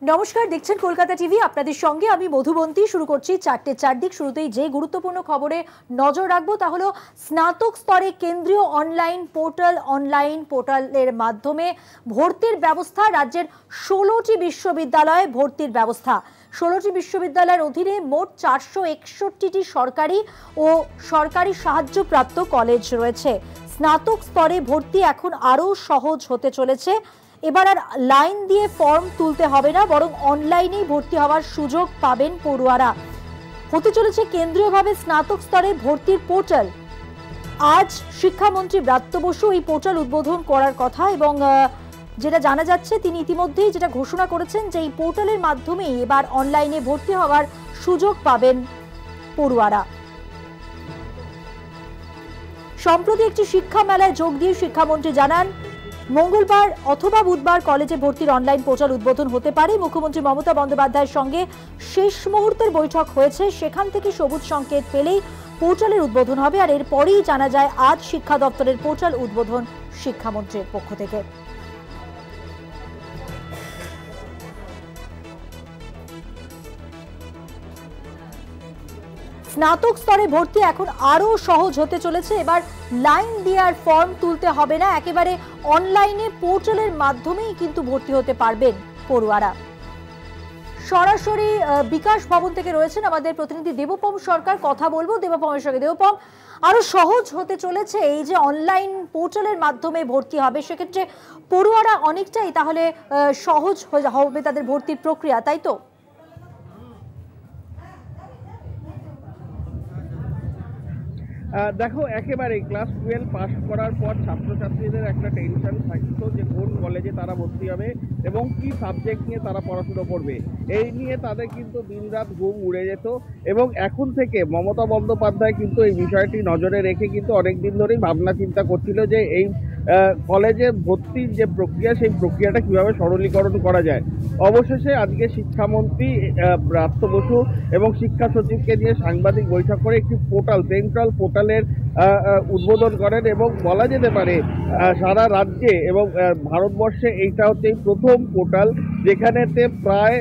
নমস্কার, দেখছেন কলকাতা টিভি। আপনাদের সঙ্গে আমি মধুবন্তী। শুরু করছি চারটে চারদিক। শুরুতেই যে গুরুত্বপূর্ণ খবরে নজর রাখবো তা হলো স্নাতক স্তরে কেন্দ্রীয় অনলাইন পোর্টালের মাধ্যমে ভর্তির ব্যবস্থা। রাজ্যের 16টি বিশ্ববিদ্যালয়ে ভর্তির ব্যবস্থা। 16টি বিশ্ববিদ্যালয়ের অধীনে মোট 461টি সরকারি ও সরকারি সাহায্যপ্রাপ্ত কলেজ রয়েছে। স্নাতক স্তরে ভর্তি এখন আরও সহজ হতে চলেছে। এবার আর লাইন দিয়ে ফর্ম তুলতে হবে না, বরং অনলাইনেই ভর্তি হওয়ার সুযোগ পাবেন পড়ুয়ারা। হতে চলেছে কেন্দ্রীয়ভাবে স্নাতক স্তরে ভর্তির পোর্টাল। আজ শিক্ষামন্ত্রী ব্রাত্য বসু এই পোর্টাল উদ্বোধন করার কথা এবং যেটা জানা যাচ্ছে তিনি ইতিমধ্যেই যেটা ঘোষণা করেছেন যে এই পোর্টালের মাধ্যমেই এবার অনলাইনে ভর্তি হওয়ার সুযোগ পাবেন পড়ুয়ারা। সম্প্রতি একটি শিক্ষা মেলায় যোগ দিয়ে শিক্ষামন্ত্রী জানান, মঙ্গলবার অথবা বুধবার কলেজে ভর্তির অনলাইন পোর্টাল উদ্বোধন হতে পারে। মুখ্যমন্ত্রী মমতা বন্দ্যোপাধ্যায়ের সঙ্গে শেষ মুহূর্তের বৈঠক হয়েছে, সেখান থেকে সবুজ সংকেত পেলেই পোর্টালের উদ্বোধন হবে। আর এরপরেই জানা যায় আজ শিক্ষা দপ্তরের পোর্টাল উদ্বোধন শিক্ষামন্ত্রীর পক্ষ থেকে। স্নাতক স্তরে ভর্তি এখন আরো সহজ হতে চলেছে। এবার লাইন দিয়ে আর ফর্ম তুলতে হবে না, একেবারে অনলাইনে পোর্টালের মাধ্যমেই কিন্তু ভর্তি হতে পারবেন পড়ুয়ারা। সরাসরি বিকাশ ভবন থেকে রয়েছেন আমাদের প্রতিনিধি দেবপম সরকার। কথা বলবো দেবপমের সঙ্গে। দেবপম, আরো সহজ হতে চলেছে এই যে অনলাইন পোর্টালের মাধ্যমে ভর্তি হবে, সেক্ষেত্রে পড়ুয়ারা অনেকটাই তাহলে সহজ হবে তাদের ভর্তির প্রক্রিয়া, তাই তো? দেখো, একেবারে ক্লাস 12 পাস করার পর ছাত্রছাত্রীদের একটা টেনশন থাকতো যে কোন কলেজে তারা ভর্তি হবে এবং কি সাবজেক্ট নিয়ে তারা পড়াশুনো করবে। এই নিয়ে তাদের কিন্তু দিনরাত ঘুম উড়ে যেত এবং এখন থেকে মমতা বন্দ্যোপাধ্যায় কিন্তু এই বিষয়টি নজরে রেখে কিন্তু অনেক দিন ধরেই ভাবনা চিন্তা করছিল যে এই কলেজে ভর্তির যে প্রক্রিয়া, সেই প্রক্রিয়াটা কিভাবে সরলীকরণ করা যায়। অবশেষে আজকে শিক্ষামন্ত্রী ব্রাত্য বসু এবং শিক্ষা সচিবকে নিয়ে সাংবাদিক বৈঠক করে একটি পোর্টাল, সেন্ট্রাল পোর্টালের উদ্বোধন করেন এবং বলা যেতে পারে সারা রাজ্যে এবং ভারতবর্ষে এইটা হচ্ছে প্রথম পোর্টাল যেখানেতে প্রায়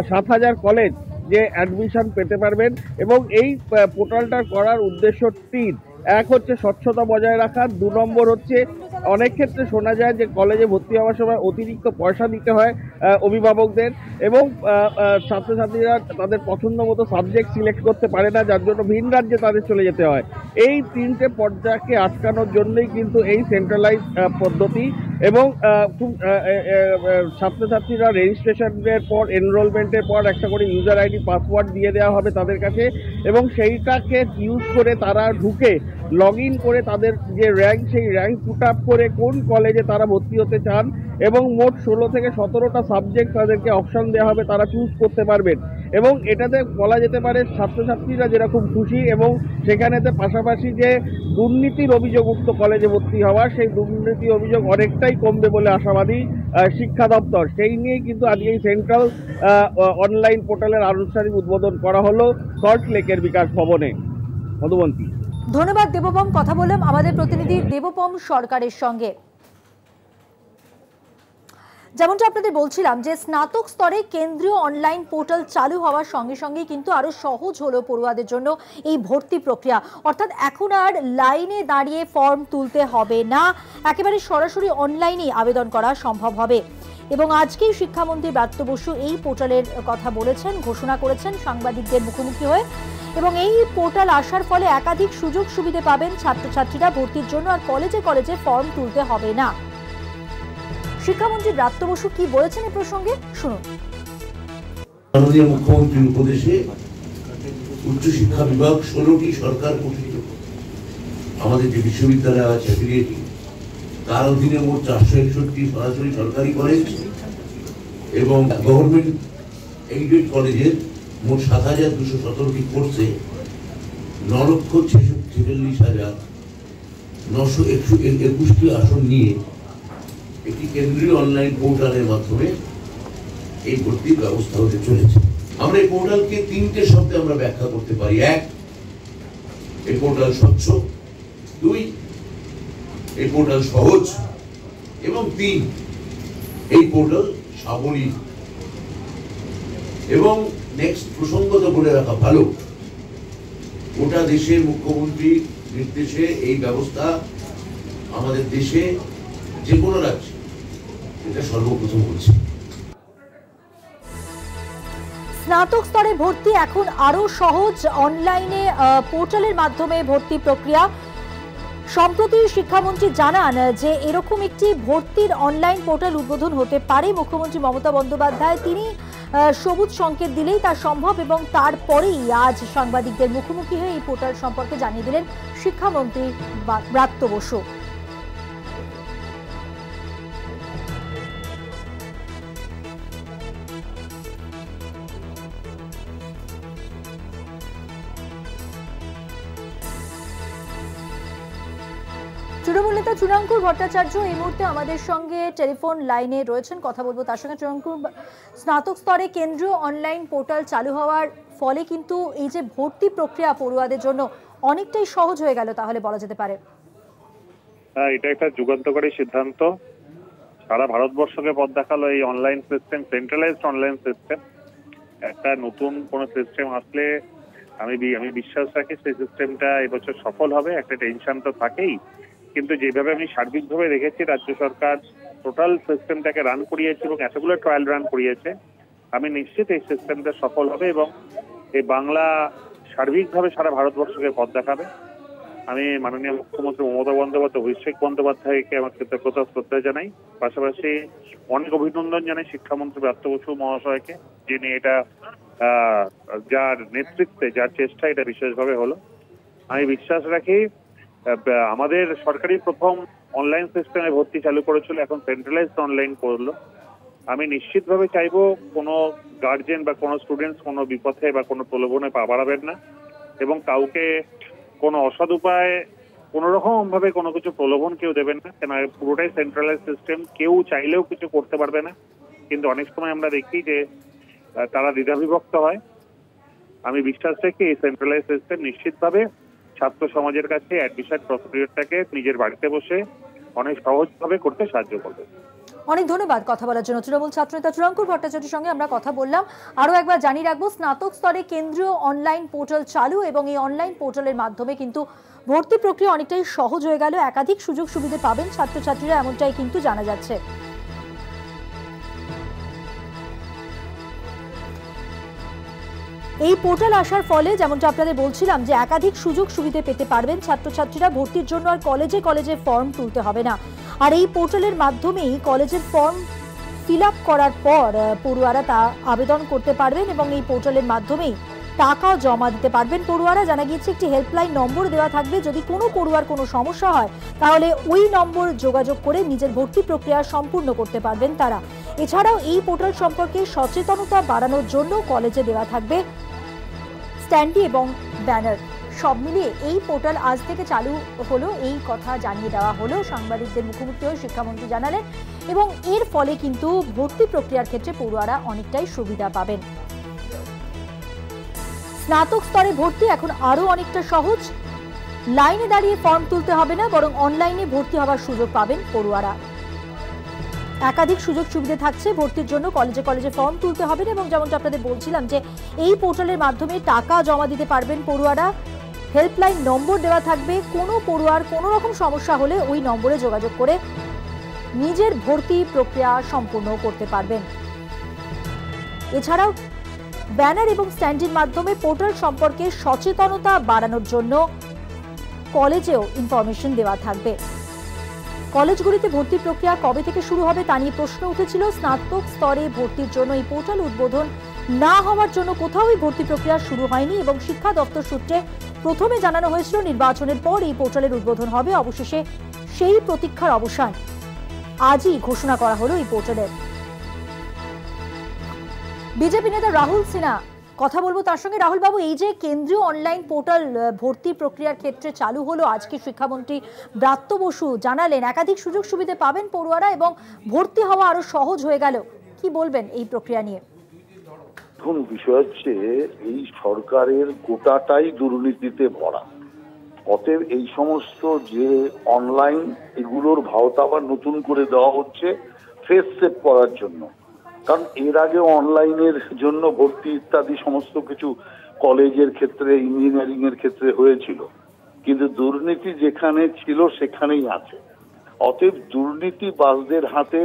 7,000 কলেজ যে অ্যাডমিশন পেতে পারবেন। এবং এই পোর্টালটা করার উদ্দেশ্য 3। এক হচ্ছে স্বচ্ছতা বজায় রাখা, 2 নম্বর হচ্ছে অনেক ক্ষেত্রে শোনা যায় যে কলেজে ভর্তি হওয়ার সময় অতিরিক্ত পয়সা দিতে হয় অভিভাবকদের এবং ছাত্রছাত্রীরা তাদের পছন্দ মতো সাবজেক্ট সিলেক্ট করতে পারে না, যার জন্য ভিন রাজ্যে তাদের চলে যেতে হয়। এই 3টে পর্যায়কে আটকানোর জন্যই কিন্তু এই সেন্ট্রালাইজ পদ্ধতি। এবং ছাত্রছাত্রীরা রেজিস্ট্রেশনের পর, এনরোলমেন্টের পর একটা করে ইউজার আইডি পাসওয়ার্ড দিয়ে দেওয়া হবে তাদের কাছে এবং সেইটাকে ইউজ করে তারা ঢুকে লগ ইন করে তাদের যে র্যাঙ্ক, সেই র্যাঙ্ক পুট আপ করে কোন কলেজে তারা ভর্তি হতে চান এবং মোট 16 থেকে 17টা সাবজেক্ট তাদেরকে অপশন দেওয়া হবে, তারা চুজ করতে পারবেন। এবং এটাতে বলা যেতে পারে ছাত্রছাত্রীরা যেরকম খুশি এবং সেখানেতে পাশাপাশি যে দুর্নীতির অভিযোগমুক্ত কলেজে ভর্তি হওয়া, সেই দুর্নীতি অভিযোগ অনেকটাই কমবে বলে আশাবাদী শিক্ষা দপ্তর। সেই নিয়েই কিন্তু আজকে এই সেন্ট্রাল অনলাইন পোর্টালের আনুষ্ঠানিক উদ্বোধন করা হলো সল্ট লেকের বিকাশ ভবনে। মধুবন্তী। ধন্যবাদ দেবপম। কথা বললাম আমাদের প্রতিনিধি দেবপম সরকারের সঙ্গে। যেমনটা আপনাদের বলছিলাম যে স্নাতক স্তরে কেন্দ্রীয় অনলাইন পোর্টাল চালু হওয়ার সঙ্গে সঙ্গেই কিন্তু আরো সহজ হলো পড়ুয়াদের জন্য এই ভর্তি প্রক্রিয়া। অর্থাৎ এখন আর লাইনে দাঁড়িয়ে ফর্ম তুলতে হবে না, একেবারে সরাসরি অনলাইনেই আবেদন করা সম্ভব হবে। এবং আজকেই শিক্ষামন্ত্রী ব্রাত্য বসু এই পোর্টালের কথা বলেছেন, ঘোষণা করেছেন সাংবাদিকদের মুখোমুখি হয়ে। এবং এই পোর্টাল আসার ফলে একাধিক সুযোগ সুবিধা পাবেন ছাত্রছাত্রীরা ভর্তির জন্য, আর কলেজে কলেজে ফর্ম তুলতে হবে না। শিক্ষামন্ত্রী ব্রাত্য বসু কি বলেছেন এই প্রসঙ্গে শুনুন। মাননীয় মুখ্যমন্ত্রীর উপদেশে উচ্চশিক্ষা বিভাগ 16টি সরকার গঠিত আমাদের যে বিশ্ববিদ্যালয় আছে তার অধীনে মোট 461টি সরাসরি সরকারি কলেজ এবং গভর্নমেন্ট এইডেড কলেজের মোট 7,217টি কোর্সে 9,46,921টি আসন নিয়ে একটি কেন্দ্রীয় অনলাইন পোর্টালের মাধ্যমে এই ভর্তির ব্যবস্থা হতে চলেছে। আমরা এই পোর্টালকে 3টে শব্দে আমরা ব্যাখ্যা করতে পারি। 1, এই পোর্টাল স্বচ্ছ। 2, এই পোর্টাল সহজ। এবং 3, এই পোর্টাল সাবলীল এবং নেক্সট প্রসঙ্গত বলে রাখা ভালো, গোটা দেশের মুখ্যমন্ত্রী নির্দেশে এই ব্যবস্থা আমাদের দেশে যে কোনো রাজ্যে এটা সর্বপ্রথম হচ্ছে। স্নাতক স্তরে ভর্তি এখন আরো সহজ, অনলাইনে পোর্টালের মাধ্যমে ভর্তি প্রক্রিয়া। সম্প্রতি শিক্ষামন্ত্রী জানান যে এরকম একটি ভর্তির অনলাইন পোর্টাল উদ্বোধন হতে পারে। মুখ্যমন্ত্রী মমতা বন্দ্যোপাধ্যায় তিনি সবুজ সংকেত দিলেই তা সম্ভব এবং তারপরেই আজ সাংবাদিকদের মুখোমুখি হয়ে এই পোর্টাল সম্পর্কে জানিয়ে দিলেন শিক্ষামন্ত্রী ব্রাত্য বসু। তৃণমূল নেতা চূড়াঙ্কুর ভট্টাচার্য এই মুহূর্তে আমাদের সঙ্গে টেলিফোন লাইনে রয়েছেন, কথা বলবো তার সঙ্গে। চূড়াঙ্কুর, স্নাতক স্তরে কেন্দ্রীয় অনলাইন পোর্টাল চালু হওয়ার ফলে কিন্তু এই যে ভর্তি প্রক্রিয়া পড়ুয়াদের জন্য অনেকটাই সহজ হয়ে গেল তাহলে বলা যেতে পারে। হ্যাঁ, এটা একটা যুগান্তকারী সিদ্ধান্ত, সারা ভারতবর্ষকে পথ দেখালো এই online system, centralised online system. একটা নতুন কোন সিস্টেম আসলে আমি বিশ্বাস রাখি সেই সিস্টেমটা এবছর সফল হবে। একটা টেনশন তো থাকেই, কিন্তু যেভাবে আমি সার্বিকভাবে দেখেছি রাজ্য সরকার টোটাল সিস্টেমটাকে রান করিয়েছে এবং এতগুলো ট্রায়াল রান করিয়েছে, আমি নিশ্চিত এই সিস্টেমটা সফল হবে এবং এই বাংলা সার্বিকভাবে সারা ভারতবর্ষকে পথ দেখাবে। আমি মাননীয় মুখ্যমন্ত্রী মমতা বন্দ্যোপাধ্যায়, অভিষেক বন্দ্যোপাধ্যায়কে আমার কৃতজ্ঞতা শ্রদ্ধা জানাই। পাশাপাশি অনেক অভিনন্দন জানাই শিক্ষামন্ত্রী ব্রাত্য বসু মহাশয়কে, যিনি এটা যার নেতৃত্বে, যার চেষ্টা এটা বিশেষভাবে হলো। আমি বিশ্বাস রাখি আমাদের সরকারি প্রথম অনলাইন সিস্টেমে ভর্তি চালু করেছিল, এখন সেন্ট্রালাইজড অনলাইন করলো। আমি নিশ্চিতভাবে চাইবো কোনো গার্জেন বা কোনো স্টুডেন্টস কোনো বিপথে বা কোনো প্রলোভনে পা বাড়াবেন না এবং কাউকে কোনো অসৎ উপায়ে কোনো রকম ভাবে কোনো কিছু প্রলোভন কেউ দেবেন না, কেন পুরোটাই সেন্ট্রালাইজ সিস্টেম। কেউ চাইলেও কিছু করতে পারবে না, কিন্তু অনেক সময় আমরা দেখি যে তারা দ্বিধাবিভক্ত হয়। আমি বিশ্বাস রাখি এই সেন্ট্রালাইজ সিস্টেম নিশ্চিতভাবে ছাত্র সমাজের কাছে অ্যাডমিশন প্রসিডিউরটাকে নিজের বাড়িতে বসে অনেক সহজভাবে করতে সাহায্য করবে। অনেক ধন্যবাদ কথা বলার জন্য। তৃণমূল ছাত্রনেতা চূড়াঙ্কুর ভট্টাচার্যের সঙ্গে আমরা কথা বললাম। আরও একবার জানিয়ে রাখবো, স্নাতক স্তরে কেন্দ্রীয় অনলাইন পোর্টাল চালু এবং এই অনলাইন পোর্টালের মাধ্যমে কিন্তু ভর্তি প্রক্রিয়া অনেকটাই সহজ হয়ে গেল। একাধিক সুযোগ সুবিধা পাবেন ছাত্রছাত্রীরা, এমনটাই কিন্তু জানা যাচ্ছে। এই পোর্টাল আসার ফলে যেমনটা আপনাদের বলছিলাম যে একাধিক সুযোগ সুবিধা পেতে পারবেন ছাত্রছাত্রীরা। ভর্তির জন্য আর কলেজে কলেজে ফর্ম তুলতে হবে না, আর এই পোর্টালের মাধ্যমেই কলেজের ফর্ম ফিল আপ করার পর পড়ুয়ারা তা আবেদন করতে পারবেন এবং এই পোর্টালের মাধ্যমেই টাকাও জমা দিতে পারবেন পড়ুয়ারা। জানা গিয়েছে একটি হেল্পলাইন নম্বর দেওয়া থাকবে, যদি কোনো পড়ুয়ার কোনো সমস্যা হয় তাহলে ওই নম্বর যোগাযোগ করে নিজের ভর্তি প্রক্রিয়া সম্পূর্ণ করতে পারবেন তারা। এছাড়াও এই পোর্টাল সম্পর্কে সচেতনতা বাড়ানোর জন্য কলেজে দেওয়া থাকবে স্ট্যান্ডি এবং ব্যানার। সব মিলিয়ে এই পোর্টাল আজ থেকে চালু হলো, এই কথা জানিয়ে দেওয়া হলো। সাংবাদিকদের মুখোমুখি হয়ে শিক্ষামন্ত্রী জানালেন এবং এর ফলে কিন্তু ভর্তি প্রক্রিয়ার ক্ষেত্রে পড়ুয়ারা অনেকটাই সুবিধা পাবেন। স্নাতক স্তরে ভর্তি এখন আরো অনেকটা সহজ, লাইনে দাঁড়িয়ে ফর্ম তুলতে হবে না, বরং অনলাইনে ভর্তি হওয়ার সুযোগ পাবেন পড়ুয়ারা। একাধিক সুযোগ সুবিধা থাকছে ভর্তির জন্য, কলেজে কলেজে ফর্ম তুলতে হবে না এবং যেমনটা আপনাদের বলছিলাম যে এই পোর্টালের মাধ্যমে টাকা জমা দিতে পারবেন পড়ুয়ারা। হেল্পলাইন নম্বর দেওয়া থাকবে, কোনো পড়ুয়ার কোনো রকম সমস্যা হলে ওই নম্বরে যোগাযোগ করে নিজের ভর্তি প্রক্রিয়া সম্পূর্ণ করতে পারবেন। এছাড়াও ব্যানার এবং স্ট্যান্ডের মাধ্যমে পোর্টাল সম্পর্কে সচেতনতা বাড়ানোর জন্য কলেজেও ইনফরমেশন দেওয়া থাকবে। কলেজগুলিতে ভর্তি প্রক্রিয়া কবে থেকে শুরু হবে তা নিয়ে প্রশ্ন উঠেছিল। স্নাতক স্তরে ভর্তির জন্য এই পোর্টাল উদ্বোধন না হওয়ার জন্য কোথাওই ভর্তি প্রক্রিয়া শুরু হয়নি এবং শিক্ষা দপ্তর সূত্রে প্রথমে জানানো হয়েছিল নির্বাচনের পর এই পোর্টালের উদ্বোধন হবে। অবশেষে সেই প্রতীক্ষার অবসান আজই ঘোষণা করা হলো এই পোর্টালের। বিজেপি নেতা রাহুল সিনহা, কথা বলবো তার সঙ্গে। রাহুল বাবু, এই যে কেন্দ্রীয় অনলাইন পোর্টাল ভর্তি প্রক্রিয়ার ক্ষেত্রে চালু হলো, আজকে শিক্ষামন্ত্রী ব্রাত্য বসু জানালেন একাধিক সুযোগ সুবিধা পাবেন পড়ুয়ারা এবং ভর্তি হওয়া আরো সহজ হয়ে গেল, কি বলবেন এই প্রক্রিয়া নিয়ে? এখন বিষয় হচ্ছে এই সরকারের গোটাটাই দুর্নীতিতে ভরা, অতএব এই সমস্ত যে অনলাইন এগুলোর ভাওতা আবার নতুন করে দেওয়া হচ্ছে ফেস সেভ করার জন্য। কারণ এর আগে অনলাইনের জন্য ভর্তি ইত্যাদি সমস্ত কিছু কলেজের ক্ষেত্রে, ইঞ্জিনিয়ারিং এর ক্ষেত্রে হয়েছিল, কিন্তু দুর্নীতি যেখানে ছিল সেখানেই আছে। অতএব দুর্নীতিবাজদের হাতে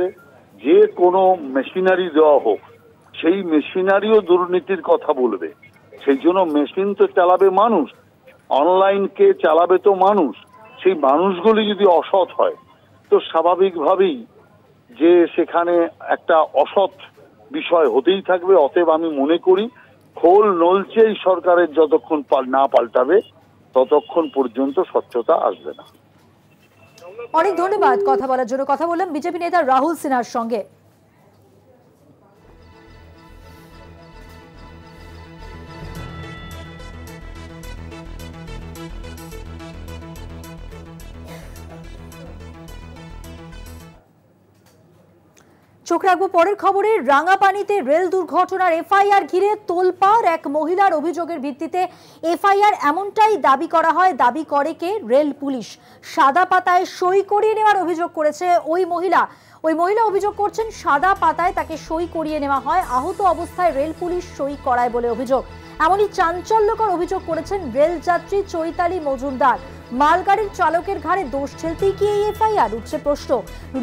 যে কোনো মেশিনারি দেওয়া হোক, সেই মেশিনারিও দুর্নীতির কথা বলবে। সেই জন্য মেশিন তো চালাবে মানুষ, অনলাইনকে চালাবে তো মানুষ। সেই মানুষগুলি যদি অসৎ হয় তো স্বাভাবিকভাবেই যে সেখানে একটা অসৎ বিষয় হতেই থাকবে। অতএব আমি মনে করি খোল নলছে এই সরকারের যতক্ষণ না পাল্টাবে ততক্ষণ পর্যন্ত স্বচ্ছতা আসবে না। অনেক ধন্যবাদ কথা বলার জন্য। কথা বললাম বিজেপি নেতা রাহুল সিনহার সঙ্গে। চোখ রাখবো পরের খবরে। রাঙাপানিতে রেল দুর্ঘটনার এফআইআর ঘিরে তোলপাড়। এক মহিলার অভিযোগের ভিত্তিতে এফআইআর এমনটাই দাবি করা হয়। দাবি করে কে? Rail police. সাদা পাতায় সই করিয়ে নেওয়ার অভিযোগ করেছে ওই মহিলা। অভিযোগ করছেন সাদা পাতায় তাকে সই করিয়ে নেওয়া হয়, আহত অবস্থায় রেল পুলিশ সই করায় বলে অভিযোগ। এমনই চাঞ্চল্যকর অভিযোগ করেছেন রেল যাত্রী চৈতালি মজুমদার। মালগাড়ির চালকের ঘাড়ে দোষ ঠেলতেই কি এই এফআইআর? উঠছে প্রশ্ন।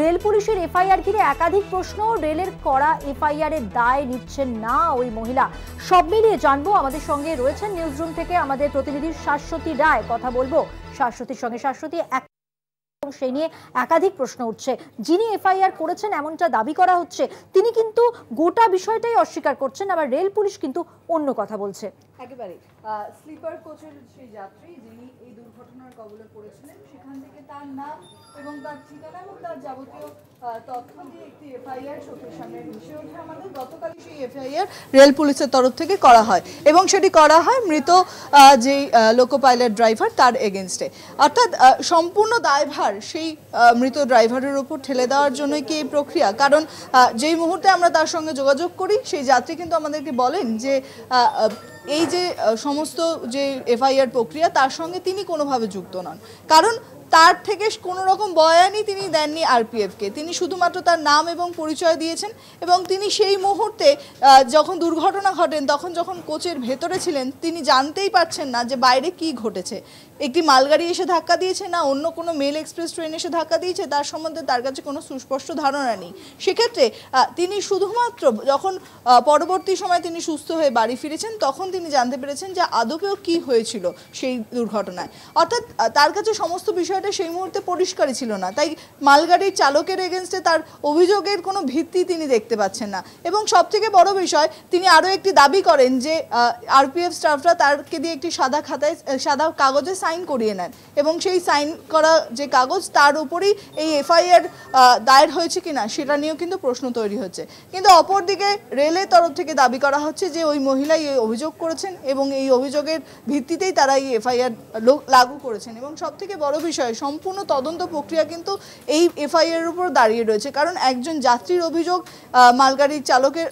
রেল পুলিশের এফআইআর ঘিরে একাধিক প্রশ্ন। রেলের করা এফআইআর এর দায় নিচ্ছেন না ওই মহিলা। সব মিলিয়ে জানবো। আমাদের সঙ্গে রয়েছেন নিউজরুম থেকে আমাদের প্রতিনিধি শাশ্বতী রায়। কথা বলবো শাশ্বতীর সঙ্গে। শাশ্বতী, সেই নিয়ে একাধিক প্রশ্ন উঠছে। যিনি এফআইআর করেছেন এমনটা দাবি করা হচ্ছে, তিনি কিন্তু গোটা বিষয়টাই অস্বীকার করছেন, আবার রেল পুলিশ কিন্তু অন্য কথা বলছে। একেবারে স্লিপার কোচের সেই যাত্রী যিনি এই দুর্ঘটনার কবলে পড়েছিলেন, সেখান থেকে তার নাম এবং তার ঠিকানা এবং তার যাবতীয় তথ্য দিয়ে একটি এফআইআর চোখের সামনে ভেসে ওঠে আমাদের। গতকালই সেই এফআইআর রেল পুলিশের তরফ থেকে করা হয় এবং সেটি করা হয় মৃত যেই লোকো পাইলট ড্রাইভার তার এগেনস্টে। অর্থাৎ সম্পূর্ণ দায়ভার সেই মৃত ড্রাইভারের উপর ঠেলে দেওয়ার জন্যই কি এই প্রক্রিয়া? কারণ যেই মুহূর্তে আমরা তার সঙ্গে যোগাযোগ করি, সেই যাত্রী কিন্তু আমাদেরকে বলেন যে এই যে সমস্ত যে এফআইআর প্রক্রিয়া তার সঙ্গে তিনি কোনোভাবে যুক্ত নন। কারণ তার থেকে কোনো রকম বয়ানই তিনি দেননি আরপিএফকে। তিনি শুধুমাত্র তার নাম এবং পরিচয় দিয়েছেন এবং তিনি সেই মুহূর্তে যখন দুর্ঘটনা ঘটেন তখন যখন কোচের ভেতরে ছিলেন তিনি জানতেই পারছেন না যে বাইরে কি ঘটেছে। একটি মালগাড়ি এসে ধাক্কা দিয়েছে না অন্য কোনো মেল এক্সপ্রেস ট্রেন এসে ধাক্কা দিয়েছে তার সম্বন্ধে তার কাছে কোনো সুস্পষ্ট ধারণা নেই। সেক্ষেত্রে তিনি শুধুমাত্র যখন পরবর্তী সময় তিনি সুস্থ হয়ে বাড়ি ফিরেছেন তখন তিনি জানতে পেরেছেন যে আদপেও কি হয়েছিল সেই দুর্ঘটনায়। অর্থাৎ তার কাছে সমস্ত বিষয়টা সেই মুহূর্তে পরিষ্কারই ছিল না। তাই মালগাড়ির চালকের এগেনস্টে তার অভিযোগের কোনো ভিত্তি তিনি দেখতে পাচ্ছেন না। এবং সবথেকে বড় বিষয়, তিনি আরও একটি দাবি করেন যে আরপিএফ স্টাফরা তারকে দিয়ে একটি সাদা কাগজে সাইন করিয়ে নেন এবং সেই সাইন করা যে কাগজ তার উপরেই এই এফআইআর দায়ের হয়েছে কিনা সেটা নিয়েও কিন্তু প্রশ্ন তৈরি হচ্ছে। কিন্তু অপরদিকে রেলের তরফ থেকে দাবি করা হচ্ছে যে ওই মহিলাই এই অভিযোগ করেছেন এবং এই অভিযোগের ভিত্তিতেই তারা এই এফআইআর লাগু করেছেন। এবং সবথেকে বড় বিষয়, সম্পূর্ণ তদন্ত প্রক্রিয়া কিন্তু এই এফআইআর উপর দাঁড়িয়ে রয়েছে। কারণ একজন যাত্রীর অভিযোগ মালগাড়ির চালকের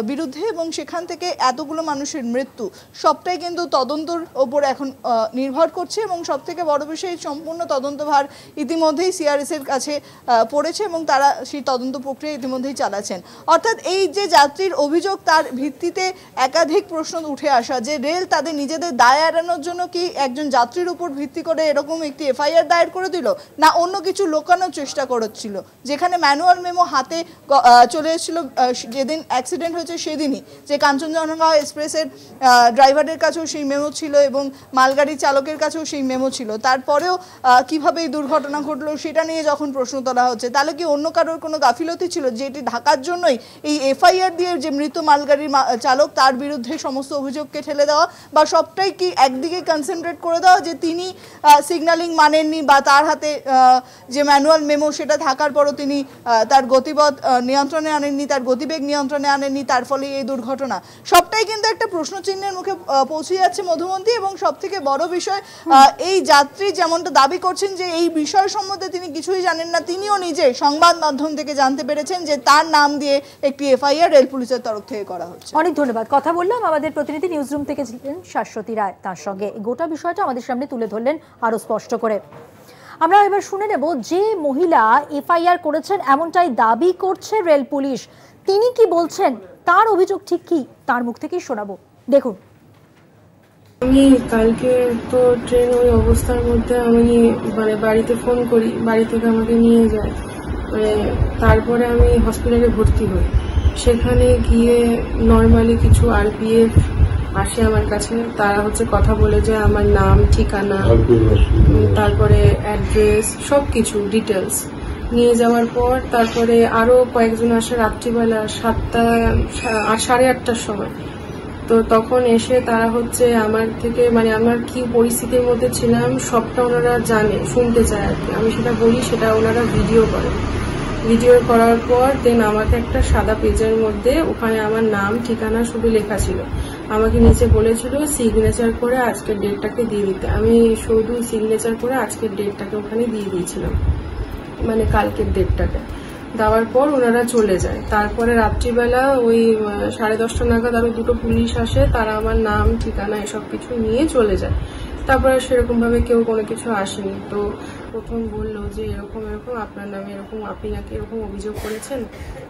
বিরুদ্ধে এবং সেখান থেকে এতগুলো মানুষের মৃত্যু, সবটাই কিন্তু তদন্তর ওপর এখন নির্ভর করছে। এবং সবথেকে বড় বিষয়, সম্পূর্ণ তদন্তভার ইতিমধ্যেই সিআরএস এর কাছে পড়েছে এবং তারা সেই তদন্ত প্রক্রিয়া ইতিমধ্যেই চালাচ্ছেন। অর্থাৎ এই যে যাত্রীর অভিযোগ তার ভিত্তিতে একাধিক প্রশ্ন উঠে আসা যে রেল তাদের নিজেদের দায় এড়ানোর জন্য কি একজন যাত্রীর উপর ভিত্তি করে এরকম একটি এফআইআর দায়ের করে দিল, না অন্য কিছু লুকানোর চেষ্টা করেছিল। যেখানে ম্যানুয়াল মেমো হাতে চলে এসেছিল যেদিন অ্যাক্সিডেন্ট হয়েছে সেদিনই, যে কাঞ্চনজঙ্ঘা এক্সপ্রেসের ড্রাইভারের কাছেও সেই মেমো ছিল এবং মালগাড়ির চালকের কাছেও সেই মেমো ছিল। তারপরেও কিভাবে এই দুর্ঘটনা ঘটলো সেটা নিয়ে যখন প্রশ্ন তোলা হচ্ছে, তাহলে কি অন্য কারোর কোনো গাফিলতি ছিল যেটি ঢাকার জন্যই এই এফআইআর দিয়ে যে মৃত মালগাড়ির চালক তার বিরুদ্ধে সমস্ত অভিযোগকে ঠেলে দেওয়া, বা সবটাই কি একদিকে কনসেন্ট্রেট করে দেওয়া যে তিনি সিগন্যালিং মানেননি বা তার হাতে যে ম্যানুয়াল মেমো সেটা থাকার পরও তিনি তার গতিপথ নিয়ন্ত্রণে আনেননি, তার গতিবেগ নিয়ন্ত্রণে আনেননি, তার ফলে এই দুর্ঘটনা। সবটাই কিন্তু একটা প্রশ্নচিহ্নের মুখে পৌঁছে যাচ্ছে মধুমন্তী। এবং সবথেকে বড় বিষয়, এই যাত্রী যেমনটা দাবি করছেন যে এই বিষয় সম্বন্ধে তিনি কিছুই জানেন না, তিনিও নিজে সংবাদ মাধ্যম থেকে জানতে পেরেছেন যে তার নাম দিয়ে একটি এফআইআর রেল পুলিশের তরফ থেকে করা হচ্ছে। অনেক ধন্যবাদ। কথা বললাম আমাদের প্রতিনিধি নিউজরুম থেকে ছিলেন শাশ্বতী রায়, তার সঙ্গে গোটা বিষয়টা আমাদের সামনে তুলে ধরলেন আরো স্পষ্ট করে। আমরা এবার শুনে নেব যে মহিলা এফআইআর করেছেন এমনটাই দাবি করছে রেল পুলিশ, তিনি কি বলছেন, তার অভিযোগ ঠিক কি, তার মুখ থেকেই শোনাবো, দেখুন। আমি কালকে তো ট্রেন ওই অবস্থার মধ্যে আমি বাড়িতে ফোন করি, বাড়ি থেকে আমাকে নিয়ে যায়, তারপরে আমি হসপিটালে ভর্তি হই। সেখানে গিয়ে নর্মালি কিছু আরপিএফ আসে আমার কাছে, তারা কথা বলে যে আমার নাম, ঠিকানা, তারপরে অ্যাড্রেস, সব কিছু ডিটেলস নিয়ে যাওয়ার পর তারপরে আরো কয়েকজন আসে রাত্রিবেলা 8:30টার সময়। তো তখন এসে তারা আমার থেকে আমার কি পরিস্থিতির মধ্যে ছিলাম সবটা ওনারা জানে, শুনতে চায় আর কি। আমি সেটা বলি, সেটা ওনারা ভিডিও করে। ভিডিও করার পর দেন আমাকে একটা সাদা পেজের মধ্যে ওখানে আমার নাম, ঠিকানা শুধু লেখা ছিল। আমাকে নিচে বলেছিল সিগনেচার করে আজকের ডেটটাকে দিয়ে দিতে। আমি শুধু সিগনেচার করে আজকের ডেটটাকে ওখানে দিয়ে দিয়েছিলাম, কালকের ডেটটাকে। দেওয়ার পর ওনারা চলে যায়। তারপরে রাত্রিবেলা ওই 10:30 নাগাদ আরো দুটো পুলিশ আসে, তারা আমার নাম, ঠিকানা এসব কিছু নিয়ে চলে যায়। তারপরে সেরকম ভাবে কেউ কোনো কিছু আসেনি। তো প্রথম বললো যে এরকম এরকম আপনার নামে এরকম, আপনি নাকি এরকম অভিযোগ করেছেন।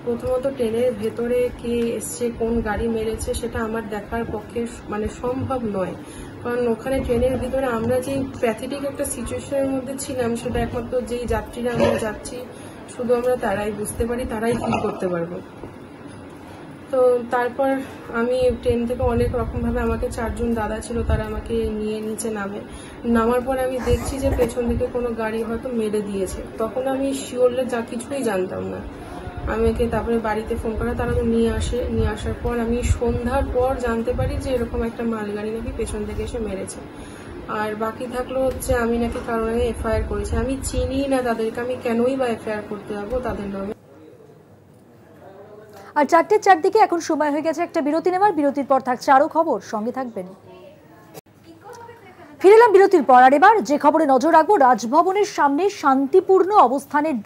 প্রথমত ট্রেনের ভেতরে কে এসছে, কোন গাড়ি মেরেছে, সেটা আমার দেখার পক্ষে সম্ভব নয়। কারণ ওখানে ট্রেনের ভিতরে আমরা যে প্যাথেটিক একটা সিচুয়েশনের মধ্যে ছিলাম, সেটা একমাত্র যেই যাত্রীরা আমরা যাচ্ছি শুধু আমরা তারাই বুঝতে পারি, তারাই ফিল করতে পারবো। তো তারপর আমি ট্রেন থেকে অনেক রকম ভাবে, আমাকে 4 জন দাদা ছিল, তারা আমাকে নিয়ে নিচে নামার পর আমি দেখছি যে পেছন থেকে কোনো গাড়ি হয়তো মেরে দিয়েছে। তখন আমি শিওরলি কিছুই জানতাম না। আমাকে তারপরে বাড়িতে ফোন করা, তারা তো নিয়ে আসার পর আমি সন্ধ্যার পর জানতে পারি যে এরকম একটা মালগাড়ি নাকি পেছন থেকে এসে মেরেছে। আর বাকি থাকলো আমি নাকি কারণ আমি এফআইআর করেছি। আমি চিনি না তাদেরকে, আমি কেনই বা এফআইআর করতে যাবো তাদের নামে। আর 4:04 দিকে এখন সময় হয়ে গেছে একটা বিরতি নেওয়ার। বিরতির পর থাকছে আরো খবর, সঙ্গে থাকবেন। ফিরে এলাম বিরতির পর। আর এবার যে খবরে নজর রাখবো, রাজভবনের সামনে শান্তিপূর্ণ অবস্থানের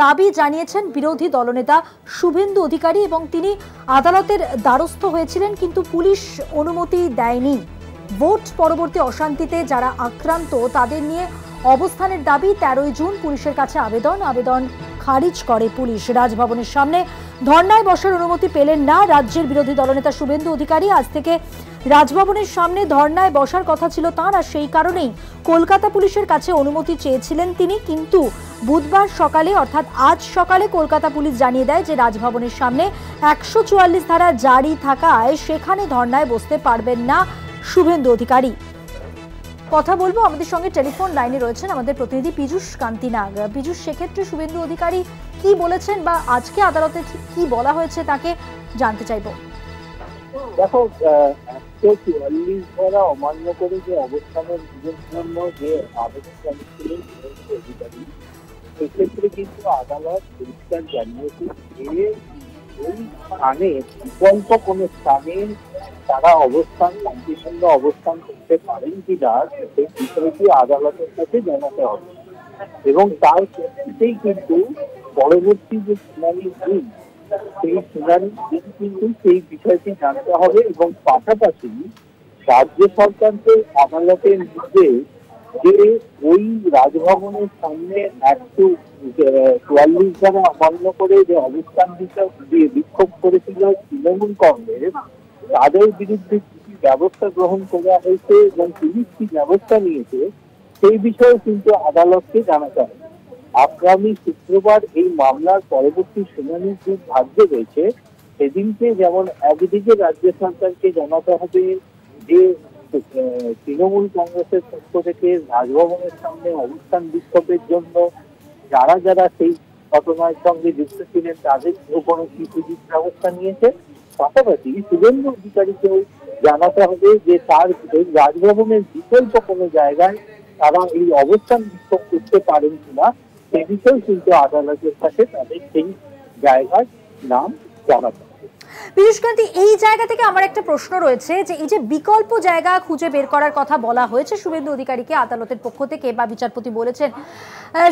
দাবি জানিয়েছেন বিরোধী দলনেতা শুভেন্দু অধিকারী, এবং তিনি আদালতের দ্বারস্থ হয়েছিলেন, কিন্তু পুলিশ অনুমতি দেয়নি। ভোট পরবর্তী অশান্তিতে যারা আক্রান্ত তাদের নিয়ে অবস্থানের দাবি। 13ই জুন পুলিশের কাছে আবেদন খারিজ করে পুলিশ। রাজভবনের সামনে ধর্নায় বসার অনুমতি পেলেন না রাজ্যের বিরোধী দলনেতা শুভেন্দু অধিকারী। আজ থেকে রাজভবনের সামনে ধর্নায় বসার কথা ছিল তাঁর, আর সেই কারণেই কলকাতা পুলিশের কাছে অনুমতি চেয়েছিলেন তিনি। কিন্তু বুধবার সকালে, অর্থাৎ আজ সকালে, কলকাতা পুলিশ জানিয়ে দেয় যে রাজভবনের সামনে 144 ধারা জারি থাকায় সেখানে ধর্নায় বসতে পারবেন না শুভেন্দু অধিকারী। কথা বলবো, আমাদের সঙ্গে টেলিফোন লাইনে রয়েছেন আমাদের প্রতিনিধি পীযূষ কান্তি নাগ। পীযূষ, সেক্ষেত্রে শুভেন্দু অধিকারী কি বলেছেন বা আজকে আদালতে কি বলা হয়েছে তাকে জানতে চাইবো। দেখো, 144 ধারা অমান্য করে যে অবস্থানের জন্য যে আবেদন জানিয়েছিলেন শুভেন্দু অধিকারী, সেক্ষেত্রে কিন্তু আদালত পরিষ্কার জানিয়েছে যে ওই স্থানে, বিকল্প কোনো স্থানে তারা শান্তিপূর্ণ অবস্থান করতে পারেন কিনা সেই বিষয়টি আদালতের কাছে জানাতে হবে। এবং তার ক্ষেত্রেই কিন্তু পরবর্তী যে শুনানির দিন, সেই শুনানির দিন কিন্তু সেই বিষয়টি জানতে হবে। এবং পাশাপাশি রাজ্য সরকারকে আদালতের নির্দেশ যে ওই রাজভবনের সামনে 144 ধারা অমান্য করে যে অবস্থান বিক্ষোভ করেছিল তৃণমূল কংগ্রেস, তাদের বিরুদ্ধে কি ব্যবস্থা গ্রহণ করা হয়েছে এবং পুলিশ কি ব্যবস্থা নিয়েছে সেই বিষয়ে কিন্তু আদালতকে জানাতে হবে। আগামী শুক্রবার এই মামলার পরবর্তী শুনানির দিন ধার্য রয়েছে। সেদিনকে যেমন একদিকে রাজ্য সরকারকে জানাতে হবে যে তৃণমূল কংগ্রেসের পক্ষ থেকে রাজভবনের সামনে অবস্থান বিক্ষোভের জন্য যারা সেই ঘটনার সঙ্গে যুক্ত ছিলেন তাদের উপরে কি পুলিশ ব্যবস্থা নিয়েছে। পাশাপাশি শুভেন্দু অধিকারীকেও জানাতে হবে যে তার রাজভবনের বিকল্প কোনো জায়গায় তারা এই অবস্থান বিক্ষোভ করতে পারেন কিনা সে বিষয়েও কিন্তু আদালতের কাছে তাদের সেই জায়গার নাম জানাতে হবে। পীযূষ কান্তি, এই জায়গা থেকে আমার একটা প্রশ্ন রয়েছে যে এই যে বিকল্প জায়গা খুঁজে বের করার কথা বলা হয়েছে শুভেন্দু অধিকারীকে আদালতের পক্ষ থেকে বা বিচারপতি বলেছেন,